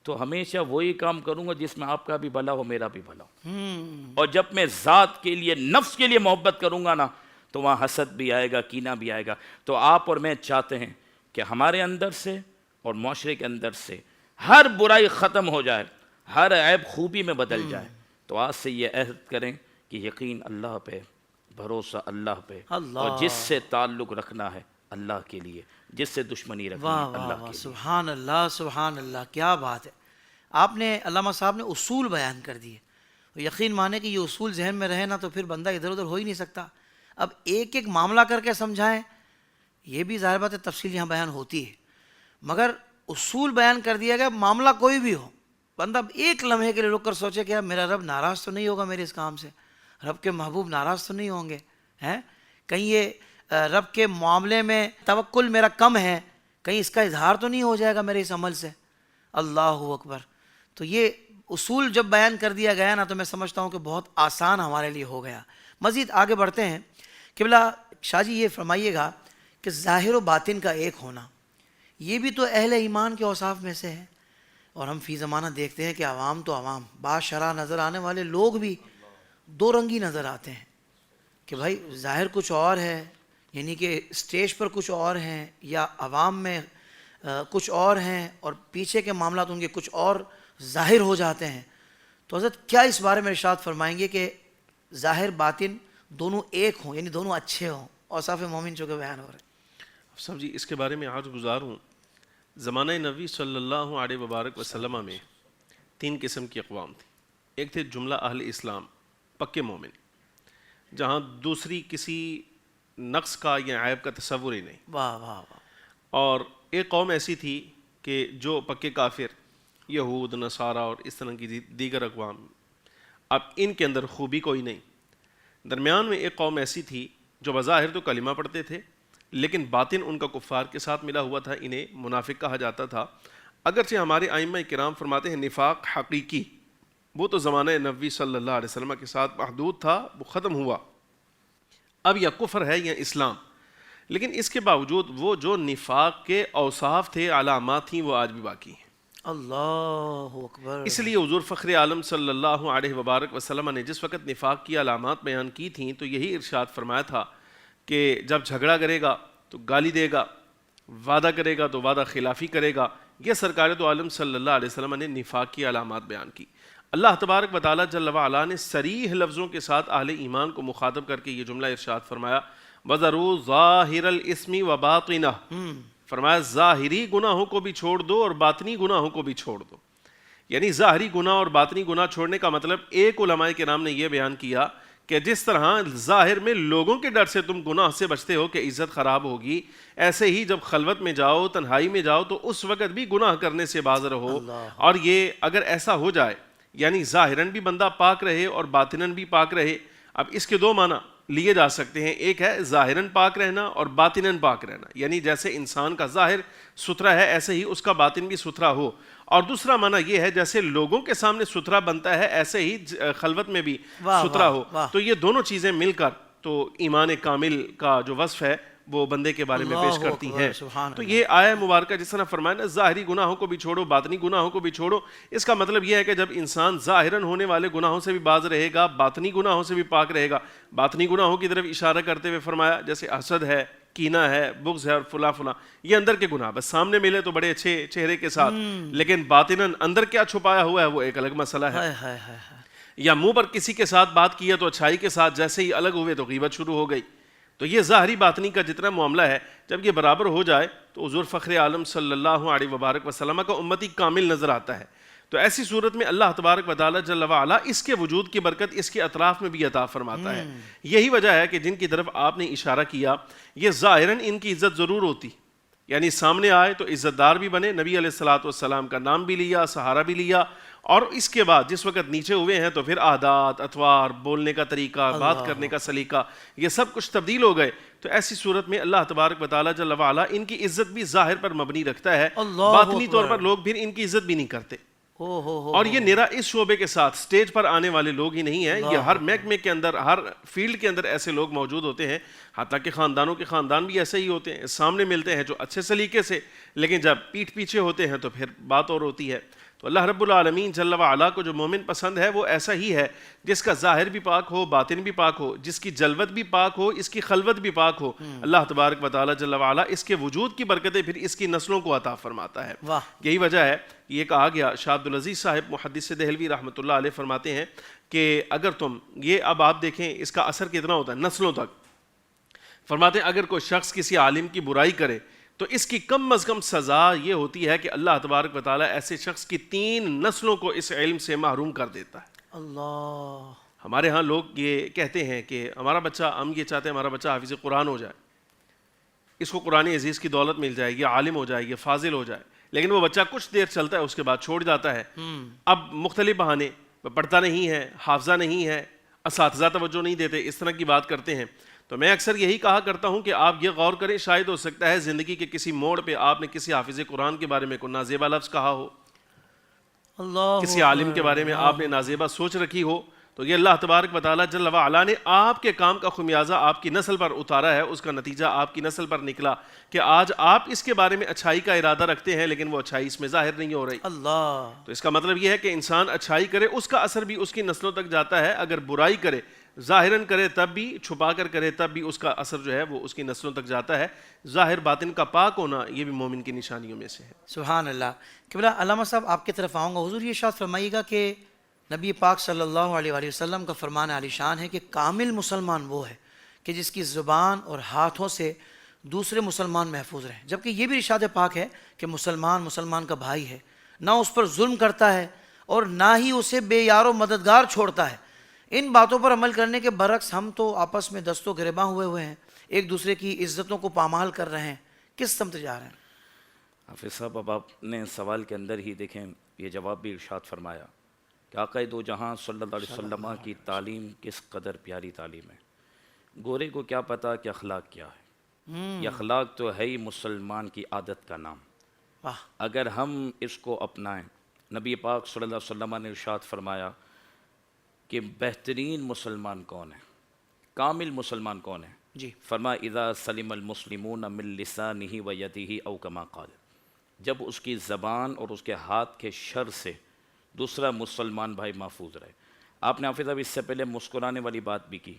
تو ہمیشہ وہی کام کروں گا جس میں آپ کا بھی بھلا ہو، میرا بھی بھلا ہو۔ اور جب میں ذات کے لیے، نفس کے لیے محبت کروں گا نا تو وہاں حسد بھی آئے گا، کینہ بھی آئے گا۔ تو آپ اور میں چاہتے ہیں کہ ہمارے اندر سے اور معاشرے کے اندر سے ہر برائی ختم ہو جائے، ہر عیب خوبی میں بدل جائے۔ تو آج سے یہ عہد کریں کہ یقین اللہ پہ، بھروسہ اللہ پہ، اور جس سے تعلق رکھنا ہے اللہ کے لیے، جس سے دشمنی رکھنی ہے اللہ کے لیے۔ سبحان اللہ، سبحان اللہ، کیا بات ہے! آپ نے، علامہ صاحب نے اصول بیان کر دیے۔ یقین مانے کہ یہ اصول ذہن میں رہے نا تو پھر بندہ ادھر ادھر ہو ہی نہیں سکتا۔ اب ایک ایک معاملہ کر کے سمجھائیں، یہ بھی ظاہر بات ہے تفصیل یہاں بیان ہوتی ہے، مگر اصول بیان کر دیا گیا۔ معاملہ کوئی بھی ہو، بندہ ایک لمحے کے لیے رک کر سوچے کہ میرا رب ناراض تو نہیں ہوگا میرے اس کام سے، رب کے محبوب ناراض تو نہیں ہوں گے، ہیں کہیں یہ رب کے معاملے میں توکل میرا کم ہے، کہیں اس کا اظہار تو نہیں ہو جائے گا میرے اس عمل سے۔ اللہ اکبر! تو یہ اصول جب بیان کر دیا گیا نا تو میں سمجھتا ہوں کہ بہت آسان ہمارے لیے ہو گیا۔ مزید آگے بڑھتے ہیں۔ قبلہ شاہ جی یہ فرمائیے گا کہ ظاہر و باطن کا ایک ہونا، یہ بھی تو اہل ایمان کے اوصاف میں سے ہے۔ اور ہم فی زمانہ دیکھتے ہیں کہ عوام تو عوام، باشرح نظر آنے والے لوگ بھی دو رنگی نظر آتے ہیں کہ بھائی ظاہر کچھ اور ہے، یعنی کہ اسٹیج پر کچھ اور ہیں، یا عوام میں کچھ اور ہیں، اور پیچھے کے معاملات ان کے کچھ اور ظاہر ہو جاتے ہیں۔ تو حضرت کیا اس بارے میں ارشاد فرمائیں گے کہ ظاہر باطن دونوں ایک ہوں، یعنی دونوں اچھے ہوں، اوصاف مومن چونکہ بیان ہو رہے ہیں؟ صاحب جی اس کے بارے میں عرض گزار ہوں، زمانہ نبی صلی اللہ علیہ وبارک وسلم میں 3 قسم کی اقوام تھی۔ ایک تھے جملہ اہل اسلام، پکے مومن، جہاں دوسری کسی نقص کا یا عیب کا تصور ہی نہیں۔ واہ واہ واہ! اور ایک قوم ایسی تھی کہ جو پکے کافر، یہود، نصارہ اور اس طرح کی دیگر اقوام، اب ان کے اندر خوبی کوئی نہیں۔ درمیان میں ایک قوم ایسی تھی جو بظاہر تو کلمہ پڑھتے تھے لیکن باطن ان کا کفار کے ساتھ ملا ہوا تھا، انہیں منافق کہا جاتا تھا۔ اگرچہ ہمارے ائمہ کرام فرماتے ہیں نفاق حقیقی وہ تو زمانہ نبوی صلی اللہ علیہ وسلم کے ساتھ محدود تھا، وہ ختم ہوا، اب یا کفر ہے یا اسلام. لیکن اس کے باوجود وہ جو نفاق کے اوصاف تھے، علامات تھیں، وہ آج بھی باقی ہیں. اللہ اکبر. اس لیے حضور فخر عالم صلی اللہ علیہ وبارک وسلم نے جس وقت نفاق کی علامات بیان کی تھیں تو یہی ارشاد فرمایا تھا کہ جب جھگڑا کرے گا تو گالی دے گا، وعدہ کرے گا تو وعدہ خلافی کرے گا. یہ سرکار دو عالم صلی اللہ علیہ وسلم نے نفاق کی علامات بیان کی. اللہ تبارک و تعالیٰ جل وعلا نے صریح لفظوں کے ساتھ اہل ایمان کو مخاطب کر کے یہ جملہ ارشاد فرمایا، وَذَرُوا ظَاهِرَ الْإِثْمِ وَبَاطِنَهُ، فرمایا ظاہری گناہوں کو بھی چھوڑ دو اور باطنی گناہوں کو بھی چھوڑ دو. یعنی ظاہری گناہ اور باطنی گناہ چھوڑنے کا مطلب ایک علماء کرام نے یہ بیان کیا کہ جس طرح ظاہر میں لوگوں کے ڈر سے تم گناہ سے بچتے ہو کہ عزت خراب ہوگی، ایسے ہی جب خلوت میں جاؤ، تنہائی میں جاؤ تو اس وقت بھی گناہ کرنے سے باز رہو. اور یہ اگر ایسا ہو جائے یعنی ظاہراً بھی بندہ پاک رہے اور باطناً بھی پاک رہے. اب اس کے دو معنی لیے جا سکتے ہیں، ایک ہے ظاہراً پاک رہنا اور باطناً پاک رہنا، یعنی جیسے انسان کا ظاہر ستھرا ہے ایسے ہی اس کا باطن بھی ستھرا ہو. اور دوسرا معنی یہ ہے جیسے لوگوں کے سامنے ستھرا بنتا ہے ایسے ہی خلوت میں بھی ستھرا ہو. تو یہ دونوں چیزیں مل کر تو ایمان کامل کا جو وصف ہے وہ بندے کے بارے میں پیش کرتی ہیں. تو یہ آیہ مبارکہ جس طرح فرمایا نا ظاہری گناہوں کو بھی چھوڑو، باطنی گناہوں کو بھی چھوڑو، اس کا مطلب یہ ہے کہ جب انسان ظاہراً ہونے والے گناہوں سے بھی باز رہے گا، باطنی گناہوں سے بھی پاک رہے گا. باطنی گناہوں کی طرف اشارہ کرتے ہوئے فرمایا جیسے حسد ہے، کینہ ہے، بغض ہے اور فلاں فلاں، یہ اندر کے گناہ بس سامنے ملے تو بڑے اچھے چہرے کے ساتھ، لیکن باطناً اندر کیا چھپایا ہوا ہے وہ ایک الگ مسئلہ ہے. یا منہ پر کسی کے ساتھ بات کیا تو اچھائی کے ساتھ، جیسے ہی الگ ہوئے تو غیبت شروع ہو گئی. تو یہ ظاہری باطنی کا جتنا معاملہ ہے جب یہ برابر ہو جائے تو حضور فخر عالم صلی اللہ علیہ وبارک وسلم کا امتی کامل نظر آتا ہے. تو ایسی صورت میں اللہ تبارک و تعالیٰ جل وعلا اس کے وجود کی برکت اس کے اطراف میں بھی عطا فرماتا ہے. یہی وجہ ہے کہ جن کی طرف آپ نے اشارہ کیا یہ ظاہراً ان کی عزت ضرور ہوتی، یعنی سامنے آئے تو عزت دار بھی بنے، نبی علیہ الصلوۃ والسلام کا نام بھی لیا، سہارا بھی لیا، اور اس کے بعد جس وقت نیچے ہوئے ہیں تو پھر عادات، اطوار، بولنے کا طریقہ، بات کرنے کا سلیقہ، یہ سب کچھ تبدیل ہو گئے. تو ایسی صورت میں اللہ تبارک و تعالیٰ جل وعلا ان کی عزت بھی ظاہر پر مبنی رکھتا ہے، باطنی طور پر لوگ پھر ان کی عزت بھی نہیں کرتے. اور یہ نرا اس شعبے کے ساتھ سٹیج پر آنے والے لوگ ہی نہیں ہیں، یہ ہر محکمے کے اندر، ہر فیلڈ کے اندر ایسے لوگ موجود ہوتے ہیں. حتیٰ کہ خاندانوں کے خاندان بھی ایسے ہی ہوتے ہیں، سامنے ملتے ہیں جو اچھے سلیقے سے، لیکن جب پیٹھ پیچھے ہوتے ہیں تو پھر بات اور ہوتی ہے. تو اللہ رب العالمین جل وعلا کو جو مومن پسند ہے وہ ایسا ہی ہے جس کا ظاہر بھی پاک ہو، باطن بھی پاک ہو، جس کی جلوت بھی پاک ہو، اس کی خلوت بھی پاک ہو. اللہ تبارک و تعالیٰ جل وعلا اس کے وجود کی برکتیں پھر اس کی نسلوں کو عطا فرماتا ہے. یہی وجہ ہے یہ کہا گیا، شاہ عبدالعزیز صاحب محدث دہلوی رحمۃ اللہ علیہ فرماتے ہیں کہ اگر تم یہ اب آپ دیکھیں اس کا اثر کتنا ہوتا ہے نسلوں تک. فرماتے ہیں اگر کوئی شخص کسی عالم کی برائی کرے تو اس کی کم از کم سزا یہ ہوتی ہے کہ اللہ تبارک و تعالیٰ ایسے شخص کی 3 نسلوں کو اس علم سے محروم کر دیتا ہے. اللہ. ہمارے ہاں لوگ یہ کہتے ہیں کہ ہمارا بچہ، ہم یہ چاہتے ہیں ہمارا بچہ حافظ قرآن ہو جائے، اس کو قرآن عزیز کی دولت مل جائے، یہ عالم ہو جائے، یہ فاضل ہو جائے. لیکن وہ بچہ کچھ دیر چلتا ہے اس کے بعد چھوڑ جاتا ہے. اب مختلف بہانے، پڑھتا نہیں ہے، حافظہ نہیں ہے، اساتذہ توجہ نہیں دیتے، اس طرح کی بات کرتے ہیں. تو میں اکثر یہی کہا کرتا ہوں کہ آپ یہ غور کریں، شاید ہو سکتا ہے زندگی کے کسی موڑ پہ آپ نے کسی حافظ قرآن کے بارے میں کوئی نازیبا لفظ کہا ہو، کسی عالم کے بارے میں آپ نے نازیبا سوچ رکھی ہو. تو یہ اللہ تبارک و تعالیٰ جل وعلا نے آپ کے کام کا خمیازہ آپ کی نسل پر اتارا ہے، اس کا نتیجہ آپ کی نسل پر نکلا کہ آج آپ اس کے بارے میں اچھائی کا ارادہ رکھتے ہیں لیکن وہ اچھائی اس میں ظاہر نہیں ہو رہی. اللہ. تو اس کا مطلب یہ ہے کہ انسان اچھائی کرے اس کا اثر بھی اس کی نسلوں تک جاتا ہے، اگر برائی کرے ظاہراً کرے تب بھی، چھپا کر کرے تب بھی، اس کا اثر جو ہے وہ اس کی نسلوں تک جاتا ہے. ظاہر باطن کا پاک ہونا یہ بھی مومن کی نشانیوں میں سے ہے. سبحان اللہ. قبلہ علامہ صاحب آپ کی طرف آؤں گا. حضور یہ ارشاد فرمائیے گا کہ نبی پاک صلی اللہ علیہ وآلہ وسلم کا فرمان عالی شان ہے کہ کامل مسلمان وہ ہے کہ جس کی زبان اور ہاتھوں سے دوسرے مسلمان محفوظ رہیں. جبکہ یہ بھی ارشاد پاک ہے کہ مسلمان کا بھائی ہے، نہ اس پر ظلم کرتا ہے اور نہ ہی اسے بے یار و مددگار چھوڑتا ہے. ان باتوں پر عمل کرنے کے برعکس ہم تو آپس میں دست و گریباں ہوئے ہیں، ایک دوسرے کی عزتوں کو پامال کر رہے ہیں. کس سمت جا رہے ہیں؟ حافظ صاحب اب آپ نے سوال کے اندر ہی دیکھیں یہ جواب بھی ارشاد فرمایا کہ آقا دو جہاں صلی اللہ علیہ وسلم کی تعلیم کس قدر پیاری تعلیم ہے. گورے کو کیا پتا کہ اخلاق کیا ہے، یہ اخلاق تو ہے ہی مسلمان کی عادت کا نام. اگر ہم اس کو اپنائیں نبی پاک صلی اللہ علیہ وسلم نے ارشاد فرمایا کہ بہترین مسلمان کون ہے، کامل مسلمان کون ہے؟ جی فرما اذا سلم المسلمون من لسانہ و یدہ او کما قال، جب اس کی زبان اور اس کے ہاتھ کے شر سے دوسرا مسلمان بھائی محفوظ رہے۔ آپ نے حافظ صاحب اس سے پہلے مسکرانے والی بات بھی کی،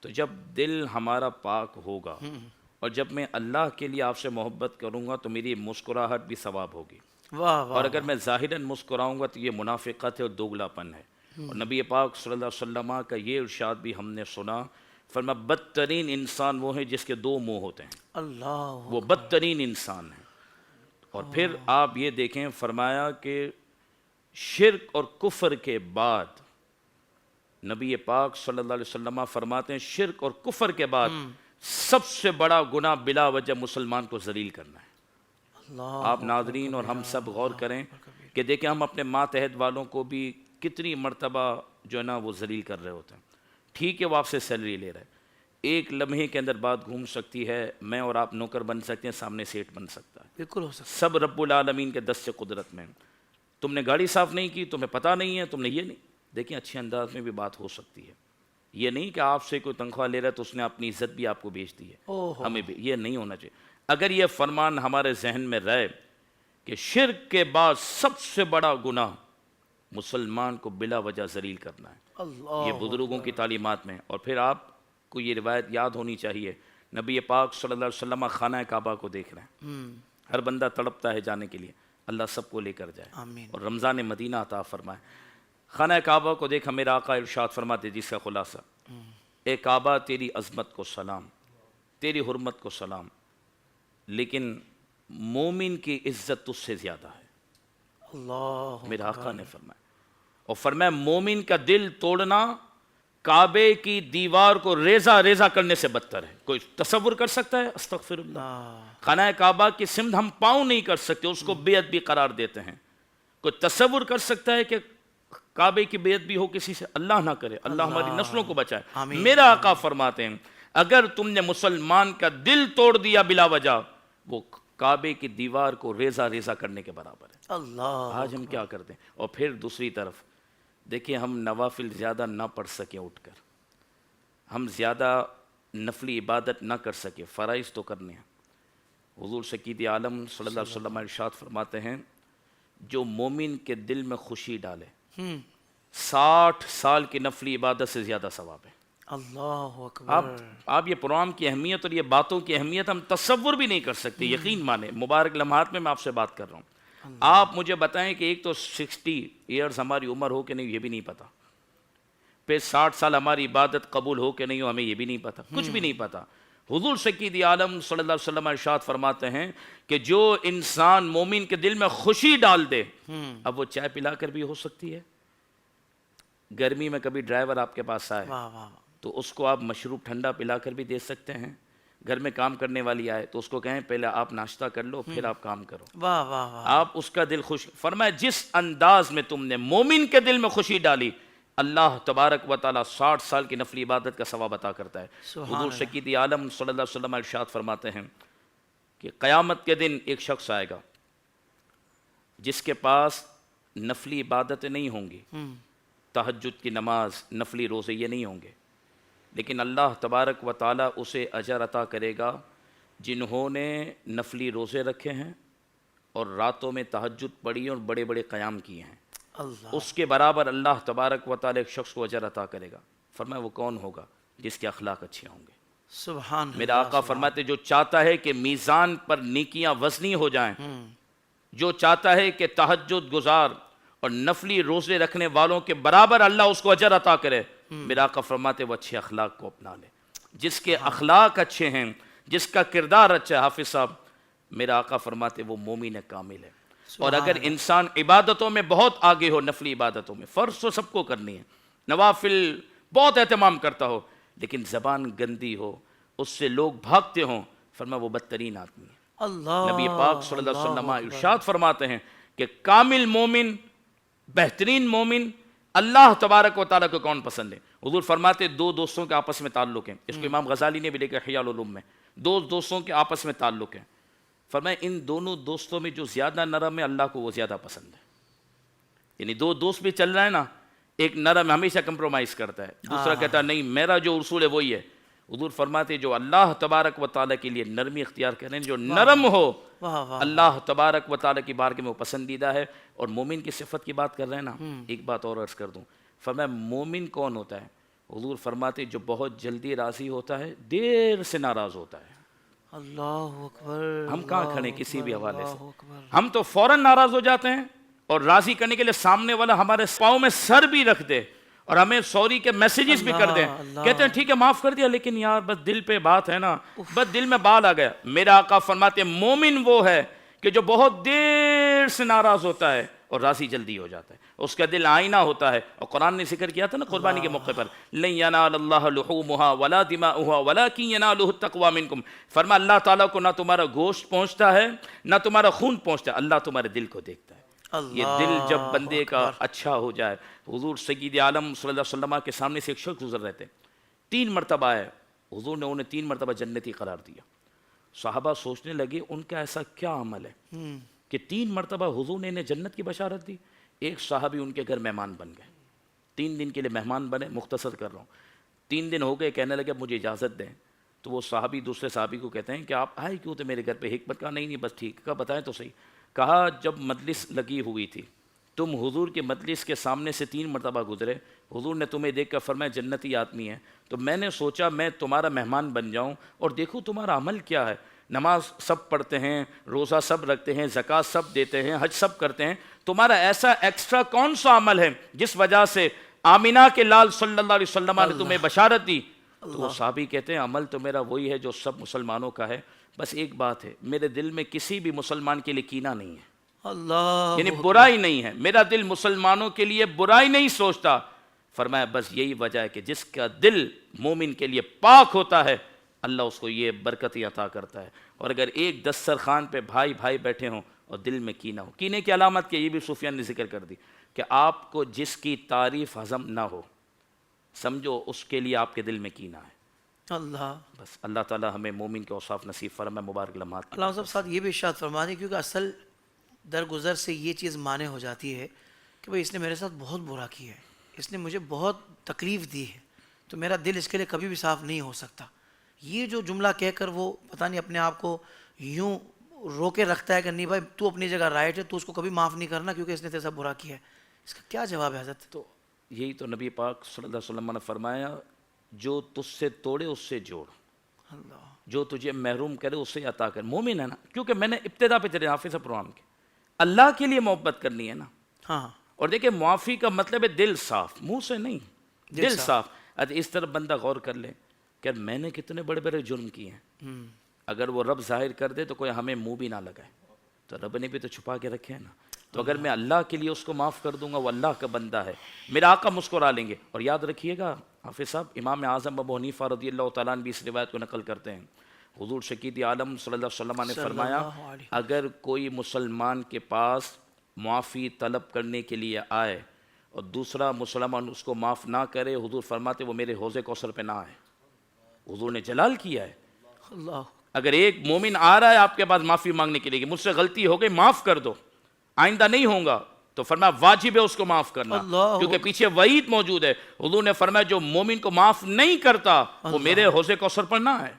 تو جب دل ہمارا پاک ہوگا اور جب میں اللہ کے لیے آپ سے محبت کروں گا تو میری مسکراہٹ بھی ثواب ہوگی، واہ واہ، اور اگر میں ظاہراً مسکراؤں گا تو یہ منافقت ہے اور دوگلاپن ہے۔ اور نبی پاک صلی اللہ علیہ وسلم کا یہ ارشاد بھی ہم نے سنا، فرما بدترین انسان وہ ہے جس کے دو منہ ہوتے ہیں، اللہ، وہ بدترین انسان ہے۔ اور پھر آپ یہ دیکھیں، فرمایا کہ شرک اور کفر کے بعد نبی پاک صلی اللہ علیہ وسلم فرماتے ہیں شرک اور کفر کے بعد سب سے بڑا گناہ بلا وجہ مسلمان کو ذلیل کرنا ہے۔ اللہ، آپ ناظرین اور ہم سب غور کریں کہ دیکھیں ہم اپنے ماتحت والوں کو بھی کتنی مرتبہ جو ہے نا وہ ذلیل کر رہے ہوتے ہیں۔ ٹھیک ہے وہ آپ سے سیلری لے رہے ہیں، ایک لمحے کے اندر بات گھوم سکتی ہے، میں اور آپ نوکر بن سکتے ہیں، سامنے سیٹ بن سکتا ہے، بالکل ہو سکتا سب رب العالمین کے دست قدرت میں۔ تم نے گاڑی صاف نہیں کی، تمہیں پتہ نہیں ہے، تم نے یہ نہیں، دیکھیں اچھے انداز میں بھی بات ہو سکتی ہے۔ یہ نہیں کہ آپ سے کوئی تنخواہ لے رہا ہے تو اس نے اپنی عزت بھی آپ کو بیچ دی ہے، اوہ، ہمیں بھی یہ نہیں ہونا چاہیے۔ اگر یہ فرمان ہمارے ذہن میں رہے کہ شرک کے بعد سب سے بڑا گناہ مسلمان کو بلا وجہ ذلیل کرنا ہے، اللہ، یہ بزرگوں کی تعلیمات میں۔ اور پھر آپ کو یہ روایت یاد ہونی چاہیے، نبی پاک صلی اللہ علیہ وسلم خانہ کعبہ کو دیکھ رہے ہیں، ہر بندہ تڑپتا ہے جانے کے لیے، اللہ سب کو لے کر جائے آمین، اور رمضان مدینہ عطا فرمائے۔ خانہ کعبہ کو دیکھا، میرا آقا ارشاد فرماتے جس کا خلاصہ، اے کعبہ تیری عظمت کو سلام، تیری حرمت کو سلام، لیکن مومن کی عزت تجھ سے زیادہ ہے، اللہ، میرے آقا نے فرمایا۔ اور فرمایا مومن کا دل توڑنا کعبے کی دیوار کو ریزہ ریزہ کرنے سے بدتر ہے۔ کوئی تصور کر سکتا ہے؟ استغفر اللہ، خانہ کعبہ کی سمت ہم پاؤں نہیں کر سکتے، اس کو بے ادبی قرار دیتے ہیں۔ کوئی تصور کر سکتا ہے کہ کعبے کی بے ادبی ہو کسی سے؟ اللہ نہ کرے، اللہ ہماری نسلوں کو بچائے۔ آمین۔ میرا آقا فرماتے ہیں اگر تم نے مسلمان کا دل توڑ دیا بلا وجہ، وہ کعبے کی دیوار کو ریزہ ریزہ کرنے کے برابر ہے۔ اللہ، آج ہم کیا کرتے ہیں؟ اور پھر دوسری طرف دیکھیں، ہم نوافل زیادہ نہ پڑھ سکیں اٹھ کر، ہم زیادہ نفلی عبادت نہ کر سکیں، فرائض تو کرنے ہیں۔ حضور سید عالم صلی اللہ علیہ وسلم ارشاد فرماتے ہیں جو مومن کے دل میں خوشی ڈالے 60 سال کی نفلی عبادت سے زیادہ ثواب ہے۔ اللہ اکبر، آپ یہ پروگرام کی اہمیت اور یہ باتوں کی اہمیت ہم تصور بھی نہیں کر سکتے، یقین مانیں، مبارک لمحات میں آپ سے بات کر رہا ہوں۔ آپ مجھے بتائیں کہ ایک تو 60 ایئرز ہماری عمر ہو کہ نہیں، یہ بھی نہیں پتا، پھر 60 سال ہماری عبادت قبول ہو کہ نہیں ہو، ہمیں یہ بھی نہیں پتا، کچھ بھی نہیں پتا۔ حضور سید عالم صلی اللہ علیہ وسلم ارشاد فرماتے ہیں کہ جو انسان مومن کے دل میں خوشی ڈال دے، اب وہ چائے پلا کر بھی ہو سکتی ہے، گرمی میں کبھی ڈرائیور آپ کے پاس آئے واہ واہ، تو اس کو آپ مشروب ٹھنڈا پلا کر بھی دے سکتے ہیں، گھر میں کام کرنے والی آئے تو اس کو کہیں پہلے آپ ناشتہ کر لو پھر آپ کام کرو، واہ واہ واہ، آپ اس کا دل خوش۔ فرمایا جس انداز میں تم نے مومن کے دل میں خوشی ڈالی، اللہ تبارک و تعالیٰ 60 سال کی نفلی عبادت کا ثواب عطا کرتا ہے۔ حضور سید عالم صلی اللہ علیہ وسلم ارشاد فرماتے ہیں کہ قیامت کے دن ایک شخص آئے گا جس کے پاس نفلی عبادتیں نہیں ہوں گی، تہجد کی نماز، نفلی روزے یہ نہیں ہوں گے، لیکن اللہ تبارک و تعالیٰ اسے اجر عطا کرے گا جنہوں نے نفلی روزے رکھے ہیں اور راتوں میں تہجد پڑھی اور بڑے بڑے قیام کیے ہیں، اللہ، اس کے برابر اللہ تبارک و تعالیٰ ایک شخص کو اجر عطا کرے گا۔ فرمایا وہ کون ہوگا؟ جس کے اخلاق اچھے ہوں گے۔ سبحان میرا آقا فرماتے جو چاہتا ہے کہ میزان پر نیکیاں وزنی ہو جائیں، جو چاہتا ہے کہ تہجد گزار اور نفلی روزے رکھنے والوں کے برابر اللہ اس کو اجر عطا کرے، میرا آقا فرماتے وہ اچھے اخلاق کو اپنا لے۔ جس کے اخلاق اچھے ہیں، جس کا کردار اچھا ہے، حافظ صاحب میرا آقا فرماتے وہ مومن کامل ہے۔ اور اگر انسان عبادتوں میں بہت آگے ہو، نفلی عبادتوں میں، فرض تو سب کو کرنی ہے، نوافل بہت اہتمام کرتا ہو، لیکن زبان گندی ہو، اس سے لوگ بھاگتے ہوں، فرمایا وہ بدترین آدمی ہے۔ اللہ، نبی پاک صلی اللہ علیہ وسلم ارشاد فرماتے ہیں کہ کامل مومن، بہترین مومن، اللہ تبارک و تعالیٰ کو کون پسند ہے؟ حضور فرماتے دو دوستوں کے آپس میں تعلق ہیں، اس کو امام غزالی نے بھی لکھا احیاء العلوم میں، دو دوستوں کے آپس میں تعلق ہیں، فرمایا ان دونوں دوستوں میں جو زیادہ نرم ہے اللہ کو وہ زیادہ پسند ہے۔ یعنی دو دوست بھی چل رہا ہے نا, ایک نرم ہمیشہ کمپرومائز کرتا ہے, دوسرا کہتا ہے نہیں میرا جو اصول ہے وہی ہے. حضور فرماتے جو اللہ تبارک و تعالیٰ کے لیے نرمی اختیار کریں, جو نرم ہو اللہ تبارک و تعالیٰ کی بارگاہ میں وہ پسندیدہ ہے. اور مومن کی صفت کی بات کر رہے ہیں نا, ایک بات اور عرض کر دوں, فرمایا مومن کون ہوتا ہے؟ حضور فرماتے جو بہت جلدی راضی ہوتا ہے, دیر سے ناراض ہوتا ہے. اللہ اکبر. ہم کہاں کھڑے کسی بھی حوالے سے, ہم تو فوراً ناراض ہو جاتے ہیں, اور راضی کرنے کے لیے سامنے والا ہمارے پاؤں میں سر بھی رکھ دے اور ہمیں سوری کے میسیجز بھی کر دیں, کہتے ہیں ٹھیک ہے معاف کر دیا, لیکن یار بس دل پہ بات ہے نا, بس دل میں بال آ گیا. میرا آقا فرماتے مومن وہ ہے کہ جو بہت دیر سے ناراض ہوتا ہے اور راضی جلدی ہو جاتا ہے, اس کا دل آئینہ ہوتا ہے. اور قرآن نے ذکر کیا تھا نا قربانی کے موقع پر, لن ینال اللہ لحومها ولا دماؤها ولکن ینالہ التقوی منکم. فرمایا اللہ تعالیٰ کو نہ تمہارا گوشت پہنچتا ہے نہ تمہارا خون پہنچتا ہے, اللہ تمہارے دل کو دیکھتا ہے. یہ دل جب بندے کا اچھا ہو جائے. حضور سید عالم صلی اللہ علیہ وسلم کے سامنے سے ایک شخص گزر رہے تھے, 3 مرتبہ آئے, حضور نے انہیں 3 مرتبہ جنتی قرار دیا. صحابہ سوچنے لگے ان کا ایسا کیا عمل ہے کہ 3 مرتبہ حضور نے انہیں جنت کی بشارت دی. ایک صحابی ان کے گھر مہمان بن گئے, 3 دن کے لیے مہمان بنے. مختصر کر رہا ہوں, 3 دن ہو گئے, کہنے لگے اب مجھے اجازت دیں. تو وہ صحابی دوسرے صحابی کو کہتے ہیں کہ آپ آئے کیوں تھے میرے گھر پہ؟ حکمت کہا نہیں بس ٹھیک. کہا بتائیں تو صحیح. کہا جب مجلس لگی ہوئی تھی تم حضور کے مجلس کے سامنے سے 3 مرتبہ گزرے, حضور نے تمہیں دیکھ کر فرمایا جنتی آدمی ہے, تو میں نے سوچا میں تمہارا مہمان بن جاؤں اور دیکھوں تمہارا عمل کیا ہے. نماز سب پڑھتے ہیں, روزہ سب رکھتے ہیں, زکوٰۃ سب دیتے ہیں, حج سب کرتے ہیں, تمہارا ایسا ایکسٹرا کون سا عمل ہے جس وجہ سے آمینہ کے لال صلی اللہ علیہ وسلم نے تمہیں بشارت دی؟ تو وہ صحابی کہتے ہیں عمل تو میرا وہی ہے جو سب مسلمانوں کا ہے, بس ایک بات ہے میرے دل میں کسی بھی مسلمان کے لیے کینہ نہیں ہے, اللہ یعنی برائی نہیں ہے, میرا دل مسلمانوں کے لیے برائی نہیں سوچتا. فرمایا بس یہی وجہ ہے کہ جس کا دل مومن کے لیے پاک ہوتا ہے اللہ اس کو یہ برکتیں عطا کرتا ہے. اور اگر ایک دسترخوان پہ بھائی بھائی بیٹھے ہوں اور دل میں کینہ ہو, کینے کی علامت کیا یہ بھی سفیان نے ذکر کر دی کہ آپ کو جس کی تعریف ہضم نہ ہو سمجھو اس کے لیے آپ کے دل میں کینہ ہے. اللہ بس اللہ تعالیٰ ہمیں مومن کے اوصاف نصیب فرمائے. مبارک لمحات. اللہ صاحب ساتھ یہ بھی ارشاد فرما دیں, کیونکہ اصل درگزر سے یہ چیز مانے ہو جاتی ہے کہ بھئی اس نے میرے ساتھ بہت برا کیا ہے, اس نے مجھے بہت تکلیف دی ہے, تو میرا دل اس کے لیے کبھی بھی صاف نہیں ہو سکتا. یہ جو جملہ کہہ کر وہ پتہ نہیں اپنے آپ کو یوں روکے رکھتا ہے کہ نہیں بھائی تو اپنی جگہ رائٹ ہے, تو اس کو کبھی معاف نہیں کرنا کیونکہ اس نے تیرے ساتھ برا کیا ہے. اس کا کیا جواب ہے حضرت؟ تو یہی تو نبی پاک صلی اللہ علیہ وسلم نے فرمایا جو تجھ سے توڑے اس سے جوڑ, اللہ جو تجھے محروم کرے اس سے عطا کر. مومن ہے نا, کیونکہ میں نے ابتدا پہ تیرے حافظ پروگرام کے اللہ کے لیے محبت کرنی ہے نا. ہاں, اور دیکھیں معافی کا مطلب ہے دل صاف, منہ سے نہیں, دل صاف. اس طرف بندہ غور کر لے کہ میں نے کتنے بڑے بڑے جرم کیے ہیں, اگر وہ رب ظاہر کر دے تو کوئی ہمیں منہ بھی نہ لگائے, تو رب نے بھی تو چھپا کے رکھے ہیں نا. تو اگر میں اللہ کے لیے اس کو معاف کر دوں گا, وہ اللہ کا بندہ ہے, میرا آقا مسکرا لیں گے. اور یاد رکھیے گا حافظ صاحب, امام اعظم ابو حنیفہ رضی اللہ تعالیٰ عنہ بھی اس روایت کو نقل کرتے ہیں. حضور شکید عالم صلی اللہ علیہ وسلم نے فرمایا اگر کوئی مسلمان کے پاس معافی طلب کرنے کے لیے آئے اور دوسرا مسلمان اس کو معاف نہ کرے, حضور فرماتے وہ میرے حوض کوثر پہ نہ آئے. حضور نے جلال کیا ہے. اللہ اگر ایک مومن آ رہا ہے آپ کے پاس معافی مانگنے کے لیے کہ مجھ سے غلطی ہو گئی معاف کر دو, آئندہ نہیں ہوگا, تو فرمایا واجب ہے اس کو معاف کرنا, کیونکہ پیچھے وعید موجود ہے. حضور نے فرمایا جو مومن کو معاف نہیں کرتا وہ میرے حوض کوثر پر نہ آئے,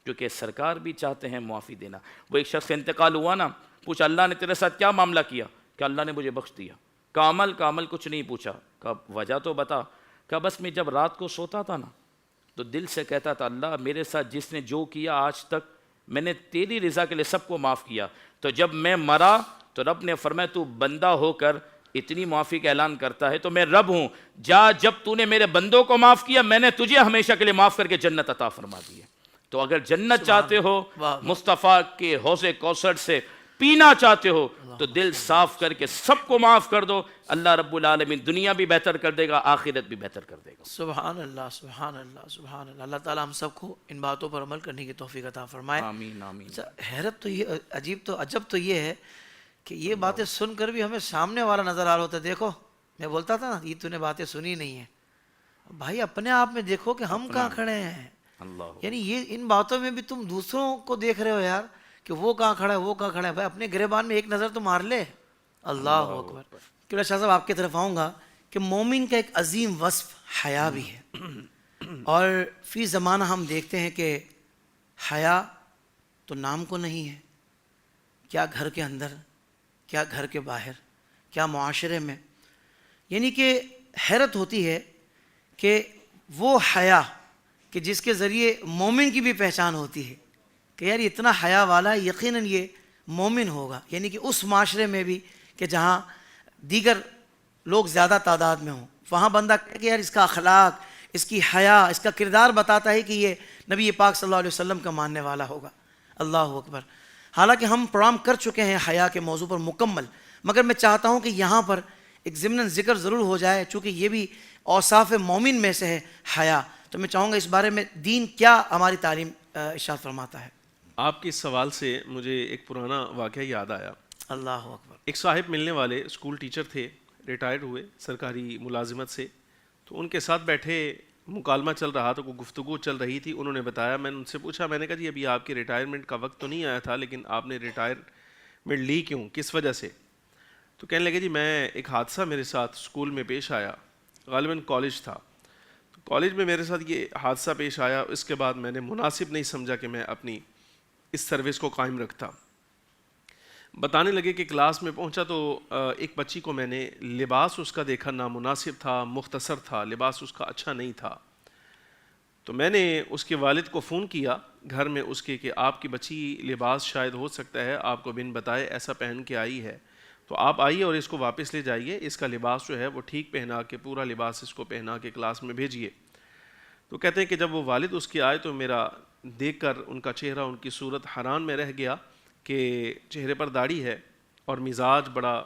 کیونکہ سرکار بھی چاہتے ہیں معافی دینا. وہ ایک شخص انتقال ہوا نا, پوچھا اللہ نے تیرے ساتھ کیا معاملہ کیا؟ کہ اللہ نے مجھے بخش دیا. کا عمل کچھ نہیں پوچھا. کہا وجہ تو بتا. کہا بس میں جب رات کو سوتا تھا نا تو دل سے کہتا تھا اللہ میرے ساتھ جس نے جو کیا آج تک میں نے تیری رضا کے لیے سب کو معاف کیا, تو جب میں مرا تو رب نے فرمایا تو بندہ ہو کر اتنی معافی کا اعلان کرتا ہے تو میں رب ہوں, جا جب تو نے میرے بندوں کو معاف کیا میں نے تجھے ہمیشہ کے لیے معاف کر کے جنت عطا فرما دی ہے. تو اگر جنت چاہتے ہو, مصطفیٰ کے حوض کوثر سے پینا چاہتے ہو, تو دل صاف کر کے سب کو معاف کر دو. اللہ رب العالمین دنیا بھی بہتر کر دے گا, آخرت بھی بہتر کر دے گا. سبحان اللہ, سبحان اللہ, سبحان اللہ. اللہ تعالیٰ ہم سب کو ان باتوں پر عمل کرنے کی توفیق عطا فرمائے. آمین آمین. حیرت تو یہ عجب تو یہ ہے کہ یہ باتیں سن کر بھی ہمیں سامنے والا نظر آ رہا ہوتا ہے. دیکھو میں بولتا تھا نا یہ تو نے باتیں سنی نہیں ہیں, بھائی اپنے آپ میں دیکھو کہ ہم کہاں کھڑے ہیں. یعنی یہ ان باتوں میں بھی تم دوسروں کو دیکھ رہے ہو یار کہ وہ کہاں کھڑا ہے وہ کہاں کھڑا ہے. بھائی اپنے گریبان میں ایک نظر تو مار لے. اللہ اکبر. قبلہ شاہ صاحب آپ کی طرف آؤں گا کہ مومن کا ایک عظیم وصف حیا بھی ہے، اور فی زمانہ ہم دیکھتے ہیں کہ حیا تو نام کو نہیں ہے، کیا گھر کے اندر، کیا گھر کے باہر، کیا معاشرے میں. یعنی کہ حیرت ہوتی ہے کہ وہ حیا کہ جس کے ذریعے مومن کی بھی پہچان ہوتی ہے کہ یار اتنا حیا والا یقیناً یہ مومن ہوگا. یعنی کہ اس معاشرے میں بھی کہ جہاں دیگر لوگ زیادہ تعداد میں ہوں، وہاں بندہ کہے کہ یار اس کا اخلاق، اس کی حیا، اس کا کردار بتاتا ہے کہ یہ نبی پاک صلی اللہ علیہ وسلم کا ماننے والا ہوگا. اللہ اکبر. حالانکہ ہم پروگرام کر چکے ہیں حیا کے موضوع پر مکمل، مگر میں چاہتا ہوں کہ یہاں پر ایک ضمناً ذکر ضرور ہو جائے، چونکہ یہ بھی اوصاف مومن میں سے ہے حیا. تو میں چاہوں گا اس بارے میں دین کیا ہماری تعلیم ارشاد فرماتا ہے. آپ کے اس سوال سے مجھے ایک پرانا واقعہ یاد آیا. اللہ اکبر. ایک صاحب ملنے والے اسکول ٹیچر تھے، ریٹائرڈ ہوئے سرکاری ملازمت سے. تو ان کے ساتھ بیٹھے مکالمہ چل رہا تھا، کوئی گفتگو چل رہی تھی. انہوں نے بتایا، میں نے ان سے پوچھا، میں نے کہا جی ابھی آپ کی ریٹائرمنٹ کا وقت تو نہیں آیا تھا، لیکن آپ نے ریٹائرمنٹ لی کیوں، کس وجہ سے؟ تو کہنے لگے جی میں ایک حادثہ میرے ساتھ اسکول میں پیش آیا، غالباً کالج تھا. تو کالج میں میرے ساتھ یہ حادثہ پیش آیا، اس کے بعد میں نے مناسب نہیں سمجھا کہ میں اپنی اس سروس کو قائم رکھتا. بتانے لگے کہ کلاس میں پہنچا تو ایک بچی کو میں نے لباس اس کا دیکھا نامناسب تھا، مختصر تھا، لباس اس کا اچھا نہیں تھا. تو میں نے اس کے والد کو فون کیا گھر میں اس کے کہ آپ کی بچی لباس شاید ہو سکتا ہے آپ کو بن بتائے ایسا پہن کے آئی ہے، تو آپ آئیے اور اس کو واپس لے جائیے، اس کا لباس جو ہے وہ ٹھیک پہنا کے، پورا لباس اس کو پہنا کے کلاس میں بھیجیے. تو کہتے ہیں کہ جب وہ والد اس کے آئے تو میرا دیکھ کر ان کا چہرہ، ان کی صورت حیران میں رہ گیا کہ چہرے پر داڑھی ہے اور مزاج بڑا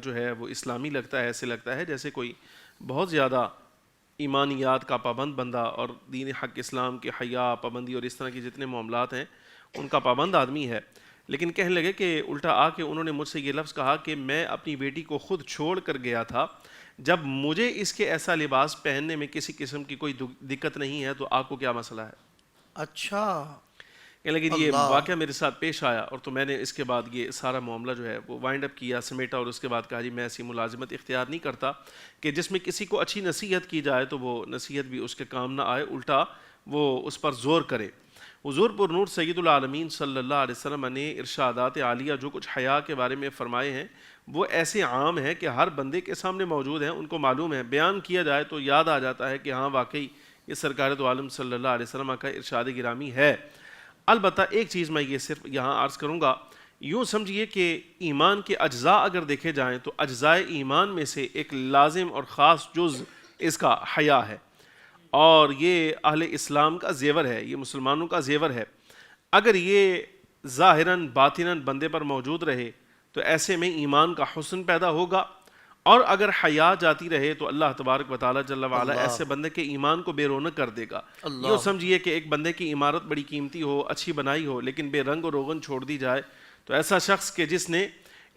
جو ہے وہ اسلامی لگتا ہے، ایسے لگتا ہے جیسے کوئی بہت زیادہ ایمانیات کا پابند بندہ اور دین حق اسلام کے حیا، پابندی اور اس طرح کے جتنے معاملات ہیں ان کا پابند آدمی ہے. لیکن کہنے لگے کہ الٹا آ کے انہوں نے مجھ سے یہ لفظ کہا کہ میں اپنی بیٹی کو خود چھوڑ کر گیا تھا، جب مجھے اس کے ایسا لباس پہننے میں کسی قسم کی کوئی دقت نہیں ہے تو آپ کو کیا مسئلہ ہے؟ اچھا. کہنے لگے جی یہ واقعہ میرے ساتھ پیش آیا، اور تو میں نے اس کے بعد یہ سارا معاملہ جو ہے وہ وائنڈ اپ کیا، سمیٹا، اور اس کے بعد کہا جی میں ایسی ملازمت اختیار نہیں کرتا کہ جس میں کسی کو اچھی نصیحت کی جائے تو وہ نصیحت بھی اس کے کام نہ آئے، الٹا وہ اس پر زور کرے. حضور پر نور سید العالمین صلی اللہ علیہ وسلم نے ارشادات عالیہ جو کچھ حیا کے بارے میں فرمائے ہیں وہ ایسے عام ہیں کہ ہر بندے کے سامنے موجود ہیں، ان کو معلوم ہے، بیان کیا جائے تو یاد آ جاتا ہے کہ ہاں واقعی یہ سرکار دو عالم صلی اللہ علیہ وسلم کا ارشاد گرامی ہے. البتہ ایک چیز میں یہ صرف یہاں عرض کروں گا، یوں سمجھیے کہ ایمان کے اجزاء اگر دیکھے جائیں تو اجزاء ایمان میں سے ایک لازم اور خاص جز اس کا حیا ہے، اور یہ اہل اسلام کا زیور ہے، یہ مسلمانوں کا زیور ہے. اگر یہ ظاہراً باطناً بندے پر موجود رہے تو ایسے میں ایمان کا حسن پیدا ہوگا، اور اگر حیا جاتی رہے تو اللہ تبارک و تعالیٰ جل وعلا ایسے بندے کے ایمان کو بے رونق کر دے گا. یوں سمجھیے کہ ایک بندے کی عمارت بڑی قیمتی ہو، اچھی بنائی ہو، لیکن بے رنگ و روغن چھوڑ دی جائے تو ایسا شخص کہ جس نے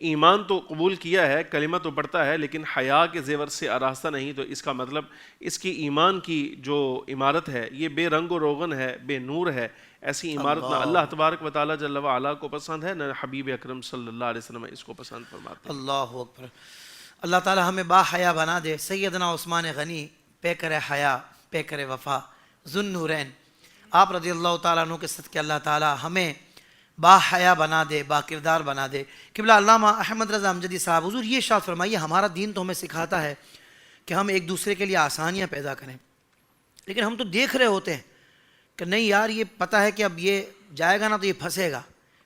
ایمان تو قبول کیا ہے، کلمہ تو پڑھتا ہے، لیکن حیا کے زیور سے آراستہ نہیں، تو اس کا مطلب اس کی ایمان کی جو عمارت ہے یہ بے رنگ و روغن ہے، بے نور ہے. ایسی عمارت نہ اللہ تبارک و تعالیٰ جل وعلا کو پسند ہے، نہ حبیب اکرم صلی اللہ علیہ وسلم اس کو پسند فرماتے ہیں. اللہ اکبر. اللہ تعالیٰ ہمیں با حیا بنا دے. سیدنا عثمان غنی پیکر حیا، پیکر وفا، ذو النورین، آپ رضی اللہ تعالیٰ عنہ کے صدقے اللہ تعالیٰ ہمیں با حیا بنا دے، با کردار بنا دے. قبلہ علامہ احمد رضا امجدی صاحب، حضور یہ ارشاد فرمائیے، ہمارا دین تو ہمیں سکھاتا ہے کہ ہم ایک دوسرے کے لیے آسانیاں پیدا کریں، لیکن ہم تو دیکھ رہے ہوتے ہیں کہ نہیں یار یہ پتہ ہے کہ اب یہ جائے گا نا تو یہ پھنسے گا،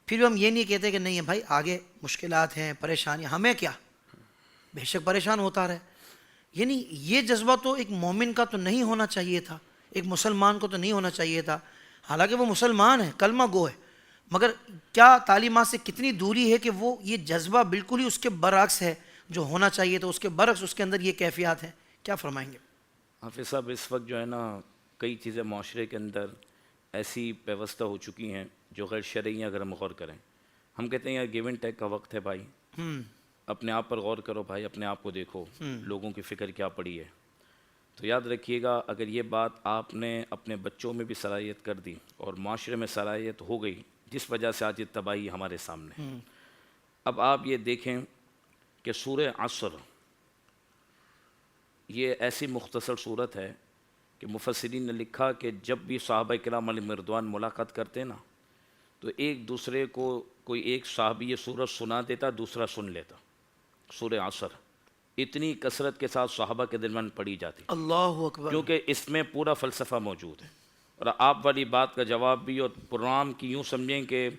پھر بھی ہم یہ نہیں کہتے کہ نہیں بھائی آگے مشکلات ہیں، پریشانیاں، ہمیں کیا، بے شک پریشان ہوتا رہے. یعنی یہ جذبہ تو ایک مومن کا تو نہیں ہونا چاہیے تھا، ایک مسلمان کو تو نہیں ہونا چاہیے تھا. حالانکہ وہ مسلمان ہے، کلمہ گو ہے، مگر کیا تعلیمات سے کتنی دوری ہے کہ وہ یہ جذبہ بالکل ہی اس کے برعکس ہے جو ہونا چاہیے تھا، اس کے برعکس اس کے اندر یہ کیفیات ہیں. کیا فرمائیں گے؟ حافظ صاحب اس وقت جو ہے نا کئی چیزیں معاشرے کے اندر ایسی پیوستہ ہو چکی ہیں جو غیر شرعی اگر ہم غور کریں. ہم کہتے ہیں یار گیو اینڈ ٹیک کا وقت ہے بھائی، اپنے آپ پر غور کرو بھائی، اپنے آپ کو دیکھو، لوگوں کی فکر کیا پڑی ہے. تو یاد رکھیے گا اگر یہ بات آپ نے اپنے بچوں میں بھی صلاحیت کر دی اور معاشرے میں صلاحیت ہو گئی، جس وجہ سے آج یہ تباہی ہمارے سامنے. اب آپ یہ دیکھیں کہ سورہ عصر یہ ایسی مختصر صورت ہے کہ مفسرین نے لکھا کہ جب بھی صحابہ کرام علیہم رضوان ملاقات کرتے نا تو ایک دوسرے کو کوئی ایک صحابی یہ سورت سنا دیتا، دوسرا سن لیتا. سورہ عصر اتنی کثرت کے ساتھ صحابہ کے درمیان پڑھی جاتی اللہ اکبر. کیونکہ اس میں پورا فلسفہ موجود ہے. اور آپ والی بات کا جواب بھی اور پروگرام کی یوں سمجھیں کہ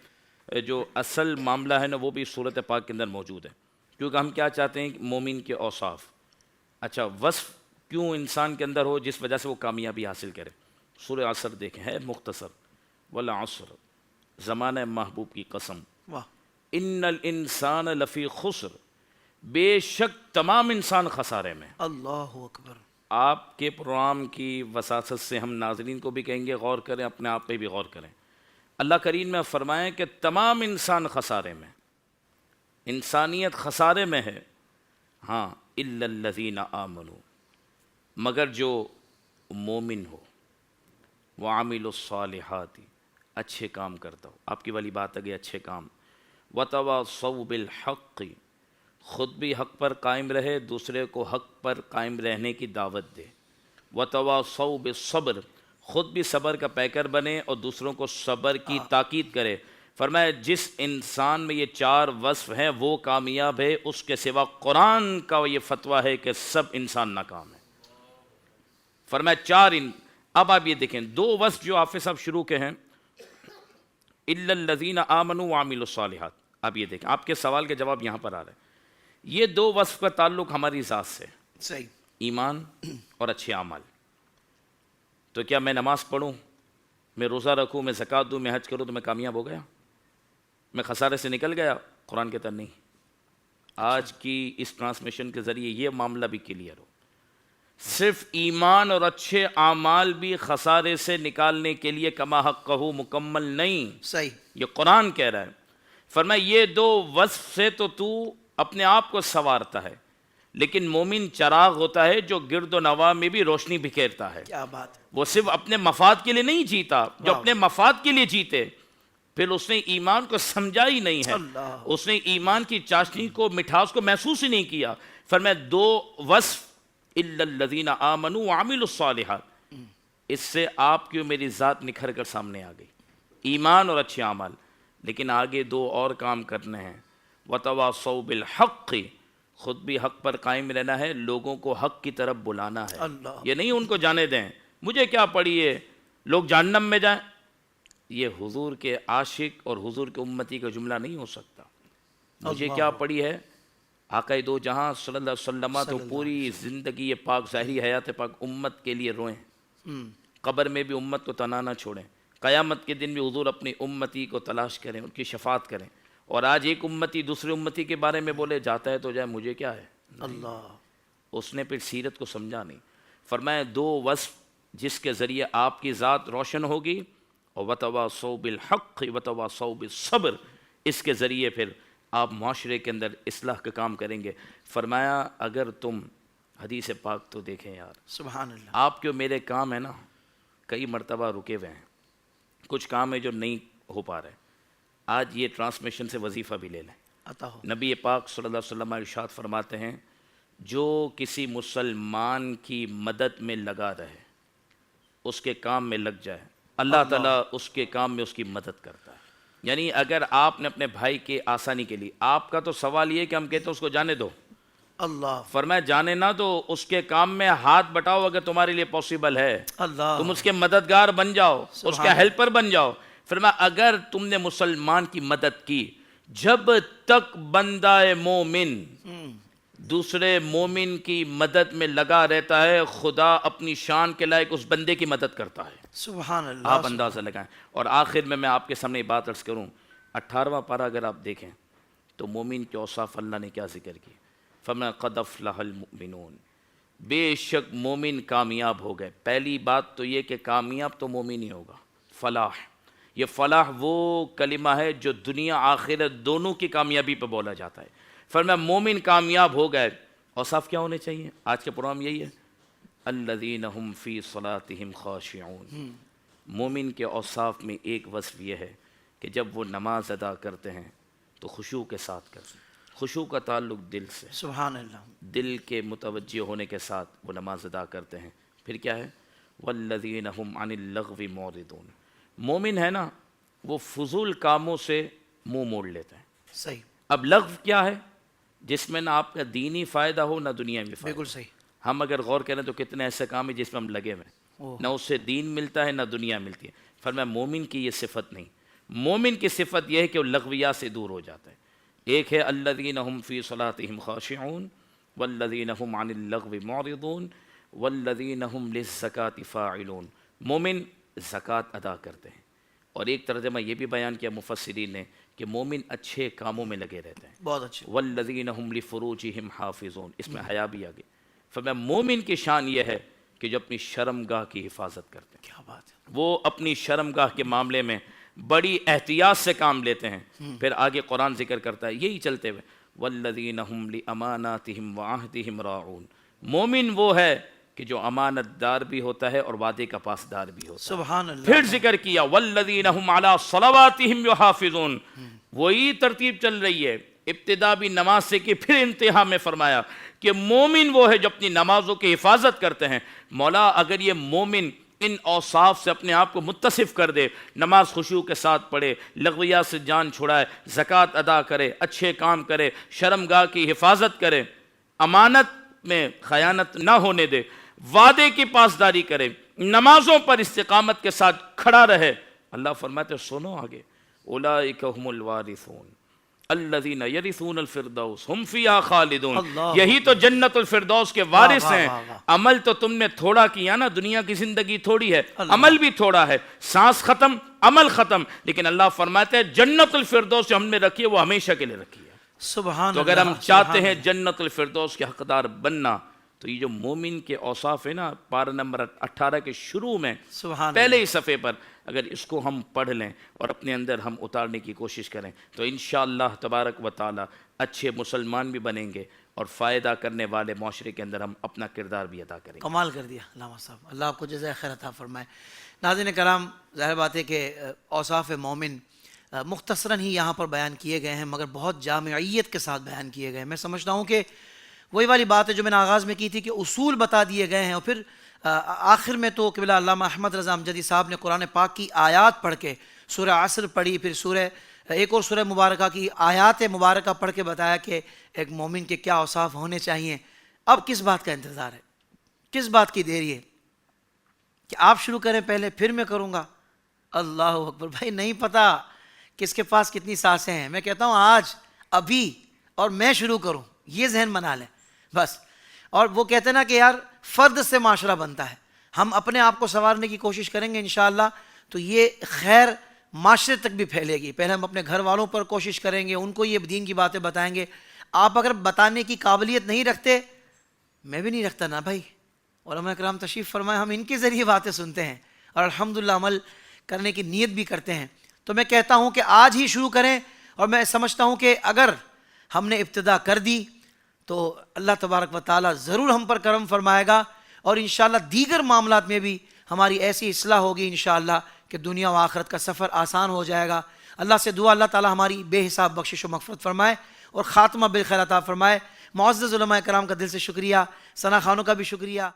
جو اصل معاملہ ہے نا وہ بھی سورت پاک کے اندر موجود ہے. کیونکہ ہم کیا چاہتے ہیں کہ مومن کے اوصاف، اچھا وصف کیوں انسان کے اندر ہو جس وجہ سے وہ کامیابی حاصل کرے. سورہ عصر دیکھیں ہے مختصر، والعصر زمانہ محبوب کی قسم، واہ. ان الانسان لفی خسر، بے شک تمام انسان خسارے میں. اللہ اکبر. آپ کے پروگرام کی وساطت سے ہم ناظرین کو بھی کہیں گے غور کریں، اپنے آپ پہ بھی غور کریں. اللہ کریم میں فرمائیں کہ تمام انسان خسارے میں، انسانیت خسارے میں ہے. ہاں الا الذین آمنوا، مگر جو مومن ہو، وعملوا الصالحات، اچھے کام کرتا ہو. آپ کی والی بات ہے کہ اچھے کام. وتواصوا بالحق، خود بھی حق پر قائم رہے، دوسرے کو حق پر قائم رہنے کی دعوت دے. وتواصوا بالصبر، خود بھی صبر کا پیکر بنے اور دوسروں کو صبر کی تاکید کرے. فرمایا جس انسان میں یہ چار وصف ہیں وہ کامیاب ہے، اس کے سوا قرآن کا یہ فتویٰ ہے کہ سب انسان ناکام ہے. فرمایا اب آپ یہ دیکھیں دو وصف جو حافظ صاحب شروع کے ہیں، الا الذین آمنوا وعملوا الصالحات. اب یہ دیکھیں آپ کے سوال کے جواب یہاں پر آ رہے ہیں. یہ دو وصف کا تعلق ہماری ذات سے، صحیح. ایمان اور اچھے اعمال. تو کیا میں نماز پڑھوں، میں روزہ رکھوں، میں زکوٰۃ دوں، میں حج کروں تو میں کامیاب ہو گیا، میں خسارے سے نکل گیا؟ قرآن کہتا نہیں. آج کی اس ٹرانسمیشن کے ذریعے یہ معاملہ بھی کلیئر ہو. صرف ایمان اور اچھے اعمال بھی خسارے سے نکالنے کے لیے کما حقہ مکمل نہیں. صحیح. یہ قرآن کہہ رہا ہے. فرمایا یہ دو وصف سے تو اپنے آپ کو سنوارتا ہے، لیکن مومن چراغ ہوتا ہے جو گرد و نواح میں بھی روشنی بکھیرتا ہے. کیا بات ہے. وہ صرف اپنے مفاد کے لیے نہیں جیتا، جو واہ. اپنے مفاد کے لیے جیتے پھر اس نے ایمان کو سمجھا ہی نہیں ہے، اللہ. اس نے ایمان کی چاشنی کو، مٹھاس کو محسوس ہی نہیں کیا. فرمایا دو وصف الا الذین آمنوا وعملوا الصالحات، اس سے آپ کی میری ذات نکھر کر سامنے آ گئی، ایمان اور اچھے اعمال. لیکن آگے دو اور کام کرنے ہیں. وتواصوا بالحق، خود بھی حق پر قائم رہنا ہے، لوگوں کو حق کی طرف بلانا ہے. اللہ. یہ نہیں ان کو جانے دیں مجھے کیا پڑی ہے لوگ جہنم میں جائیں. یہ حضور کے عاشق اور حضور کے امتی کا جملہ نہیں ہو سکتا. مجھے اللہ. کیا پڑی ہے، آقا دو جہاں صلی اللہ علیہ وسلم تو پوری زندگی یہ پاک ظاہری حیات پاک امت کے لیے روئیں، قبر میں بھی امت کو تنہا نہ چھوڑیں، قیامت کے دن بھی حضور اپنی امتی کو تلاش کریں، ان کی شفاعت کریں. اور آج ایک امتی دوسرے امتی کے بارے میں بولے جاتا ہے تو جائے مجھے کیا ہے. اللہ. اس نے پھر سیرت کو سمجھا نہیں. فرمایا دو وصف جس کے ذریعے آپ کی ذات روشن ہوگی، اور وتواصوا بالحق وتواصوا بالصبر، اس کے ذریعے پھر آپ معاشرے کے اندر اصلاح کا کام کریں گے. فرمایا اگر تم حدیث پاک تو دیکھیں یار، سبحان اللہ. آپ کے میرے کام ہیں نا کئی مرتبہ رکے ہوئے ہیں، کچھ کام ہے جو نہیں ہو پا رہے. آج یہ ٹرانسمیشن سے وظیفہ بھی لے لیں. عطا ہو. نبی پاک صلی اللہ علیہ وسلم ارشاد فرماتے ہیں جو کسی مسلمان کی مدد میں لگا رہے، اس کے کام میں لگ جائے، اللہ تعالیٰ اس کے کام میں اس کی مدد کرتا ہے. یعنی اگر آپ نے اپنے بھائی کے آسانی کے لیے، آپ کا تو سوال یہ کہ ہم کہتے ہیں اس کو جانے دو، اللہ. فرمایا جانے نہ دو، اس کے کام میں ہاتھ بٹاؤ اگر تمہارے لیے پاسبل ہے، اللہ. تم اس کے مددگار بن جاؤ، اس سبحان کا ہیلپر بن جاؤ. فرمایا اگر تم نے مسلمان کی مدد کی، جب تک بندہ مومن دوسرے مومن کی مدد میں لگا رہتا ہے، خدا اپنی شان کے لائق اس بندے کی مدد کرتا ہے. سبحان اللہ. آپ اندازہ لگائیں. اور آخر میں آپ کے سامنے بات عرض کروں، 18واں پارہ اگر آپ دیکھیں تو مومن کے اوصاف اللہ نے کیا ذکر کی. فرمایا قد افلح المؤمنون، بے شک مومن کامیاب ہو گئے. پہلی بات تو یہ کہ کامیاب تو مومن ہی ہوگا. فلاح، یہ فلاح وہ کلمہ ہے جو دنیا آخرت دونوں کی کامیابی پہ بولا جاتا ہے. فرمایا مومن کامیاب ہو گئے. اوصاف کیا ہونے چاہیے؟ آج کا پروگرام یہی ہے، الذین هم فی صلاتہم خاشعون. مومن کے اوصاف میں ایک وصف یہ ہے کہ جب وہ نماز ادا کرتے ہیں تو خشوع کے ساتھ کرتے ہیں. خشوع کا تعلق دل سے، سبحان اللہ. دل کے متوجہ ہونے کے ساتھ وہ نماز ادا کرتے ہیں. پھر کیا ہے؟ والذین هم عن اللغو معرضون. مومن ہے نا وہ فضول کاموں سے منہ موڑ لیتے ہیں. صحیح. اب لغو کیا ہے؟ جس میں نہ آپ کا دینی فائدہ ہو نہ دنیا میں فائدہ. بالکل صحیح. ہم اگر غور کریں تو کتنے ایسے کام ہیں جس میں ہم لگے ہوئے ہیں، نہ اس سے دین ملتا ہے نہ دنیا ملتی ہے. فرمایا مومن کی یہ صفت نہیں. مومن کی صفت یہ ہے کہ وہ لغویات سے دور ہو جاتا ہے. ایک ہے الذین هم فی صلاتہم خاشعون والذین هم عن اللغو معرضون والذین هم للزکاة فاعلون. مومن زکوٰۃ ادا کرتے ہیں. اور ایک ترجمہ یہ بھی بیان کیا مفسرین نے کہ مومن اچھے کاموں میں لگے رہتے ہیں. بہت اچھے. والذین هم لفروجہم حافظون. اس میں حیا بھی آگے. فرمایا مومن کی شان یہ ہے کہ جو اپنی شرمگاہ کی حفاظت کرتے ہیں. کیا بات ہے. وہ اپنی شرمگاہ کے معاملے میں بڑی احتیاط سے کام لیتے ہیں. پھر آگے قرآن ذکر کرتا ہے یہی چلتے ہوئے والذین هم لاماناتہم وعہدہم راعون. مومن وہ ہے کہ جو امانت دار بھی ہوتا ہے اور وعدے کا پاسدار بھی ہوتا ہے. سبحان اللہ. پھر ذکر کیا والذین هم علی صلواتہم یحافظون. وہی ترتیب چل رہی ہے. ابتدا بھی نماز سے کی، پھر انتہا میں فرمایا کہ مومن وہ ہے جو اپنی نمازوں کی حفاظت کرتے ہیں. مولا اگر یہ مومن ان اوصاف سے اپنے آپ کو متصف کر دے، نماز خشوع کے ساتھ پڑھے، لغویات سے جان چھڑائے، زکوٰۃ ادا کرے، اچھے کام کرے، شرمگاہ کی حفاظت کرے، امانت میں خیانت نہ ہونے دے، وعدے کی پاسداری کرے، نمازوں پر استقامت کے ساتھ کھڑا رہے، اللہ فرماتے سنو آگے اولئک هم الوارثون الذین یرثون الفردوس هم فیہا خالدون. یہی تو جنت الفردوس کے وارث ہیں. عمل تو تم نے تھوڑا کیا نا، دنیا کی زندگی تھوڑی ہے، عمل بھی تھوڑا ہے، سانس ختم عمل ختم، لیکن اللہ فرماتے ہیں جنت الفردوس جو ہم نے رکھی ہے وہ ہمیشہ کے لیے رکھی ہے. سبحان تو اللہ. اگر ہم چاہتے ہیں جنت الفردوس کے حقدار بننا تو یہ جو مومن کے اوصاف ہے نا پارہ نمبر 18 کے شروع میں سبحان پہلے ہی صفحے پر، اگر اس کو ہم پڑھ لیں اور اپنے اندر ہم اتارنے کی کوشش کریں تو انشاءاللہ تبارک و تعالی اچھے مسلمان بھی بنیں گے اور فائدہ کرنے والے معاشرے کے اندر ہم اپنا کردار بھی ادا کریں گے. کمال کر دیا علامہ صاحب. اللہ آپ کو جزائے خیر عطا فرمائے. ناظرین کرام، ظاہر بات ہے کہ اوصاف مومن مختصراً ہی یہاں پر بیان کیے گئے ہیں مگر بہت جامعیت کے ساتھ بیان کیے گئے ہیں. میں سمجھتا ہوں کہ وہی والی بات ہے جو میں نے آغاز میں کی تھی کہ اصول بتا دیے گئے ہیں، اور پھر آخر میں تو قبلہ علامہ احمد رضا امجدی صاحب نے قرآن پاک کی آیات پڑھ کے سورہ عصر پڑھی، پھر ایک اور سورہ مبارکہ کی آیات مبارکہ پڑھ کے بتایا کہ ایک مومن کے کیا اوصاف ہونے چاہیے. اب کس بات کا انتظار ہے، کس بات کی دیری ہے کہ آپ شروع کریں پہلے پھر میں کروں گا؟ اللہ اکبر. بھائی نہیں پتہ کس کے پاس کتنی سانسیں ہیں. میں کہتا ہوں آج ابھی اور میں شروع کروں، یہ ذہن بنا لیں بس. اور وہ کہتے ہیں نا کہ یار فرد سے معاشرہ بنتا ہے. ہم اپنے آپ کو سنوارنے کی کوشش کریں گے انشاءاللہ تو یہ خیر معاشرے تک بھی پھیلے گی. پہلے ہم اپنے گھر والوں پر کوشش کریں گے، ان کو یہ دین کی باتیں بتائیں گے. آپ اگر بتانے کی قابلیت نہیں رکھتے، میں بھی نہیں رکھتا نا بھائی. علماء کرام تشریف فرمائے، ہم ان کے ذریعے باتیں سنتے ہیں اور الحمدللہ عمل کرنے کی نیت بھی کرتے ہیں. تو میں کہتا ہوں کہ آج ہی شروع کریں، اور میں سمجھتا ہوں کہ اگر ہم نے ابتدا کر دی تو اللہ تبارک و تعالیٰ ضرور ہم پر کرم فرمائے گا، اور انشاءاللہ دیگر معاملات میں بھی ہماری ایسی اصلاح ہوگی انشاءاللہ کہ دنیا و آخرت کا سفر آسان ہو جائے گا. اللہ سے دعا اللہ تعالیٰ ہماری بے حساب بخشش و مغفرت فرمائے اور خاتمہ بالخیر عطا فرمائے. معزز علماء کرام کا دل سے شکریہ، ثنا خانوں کا بھی شکریہ.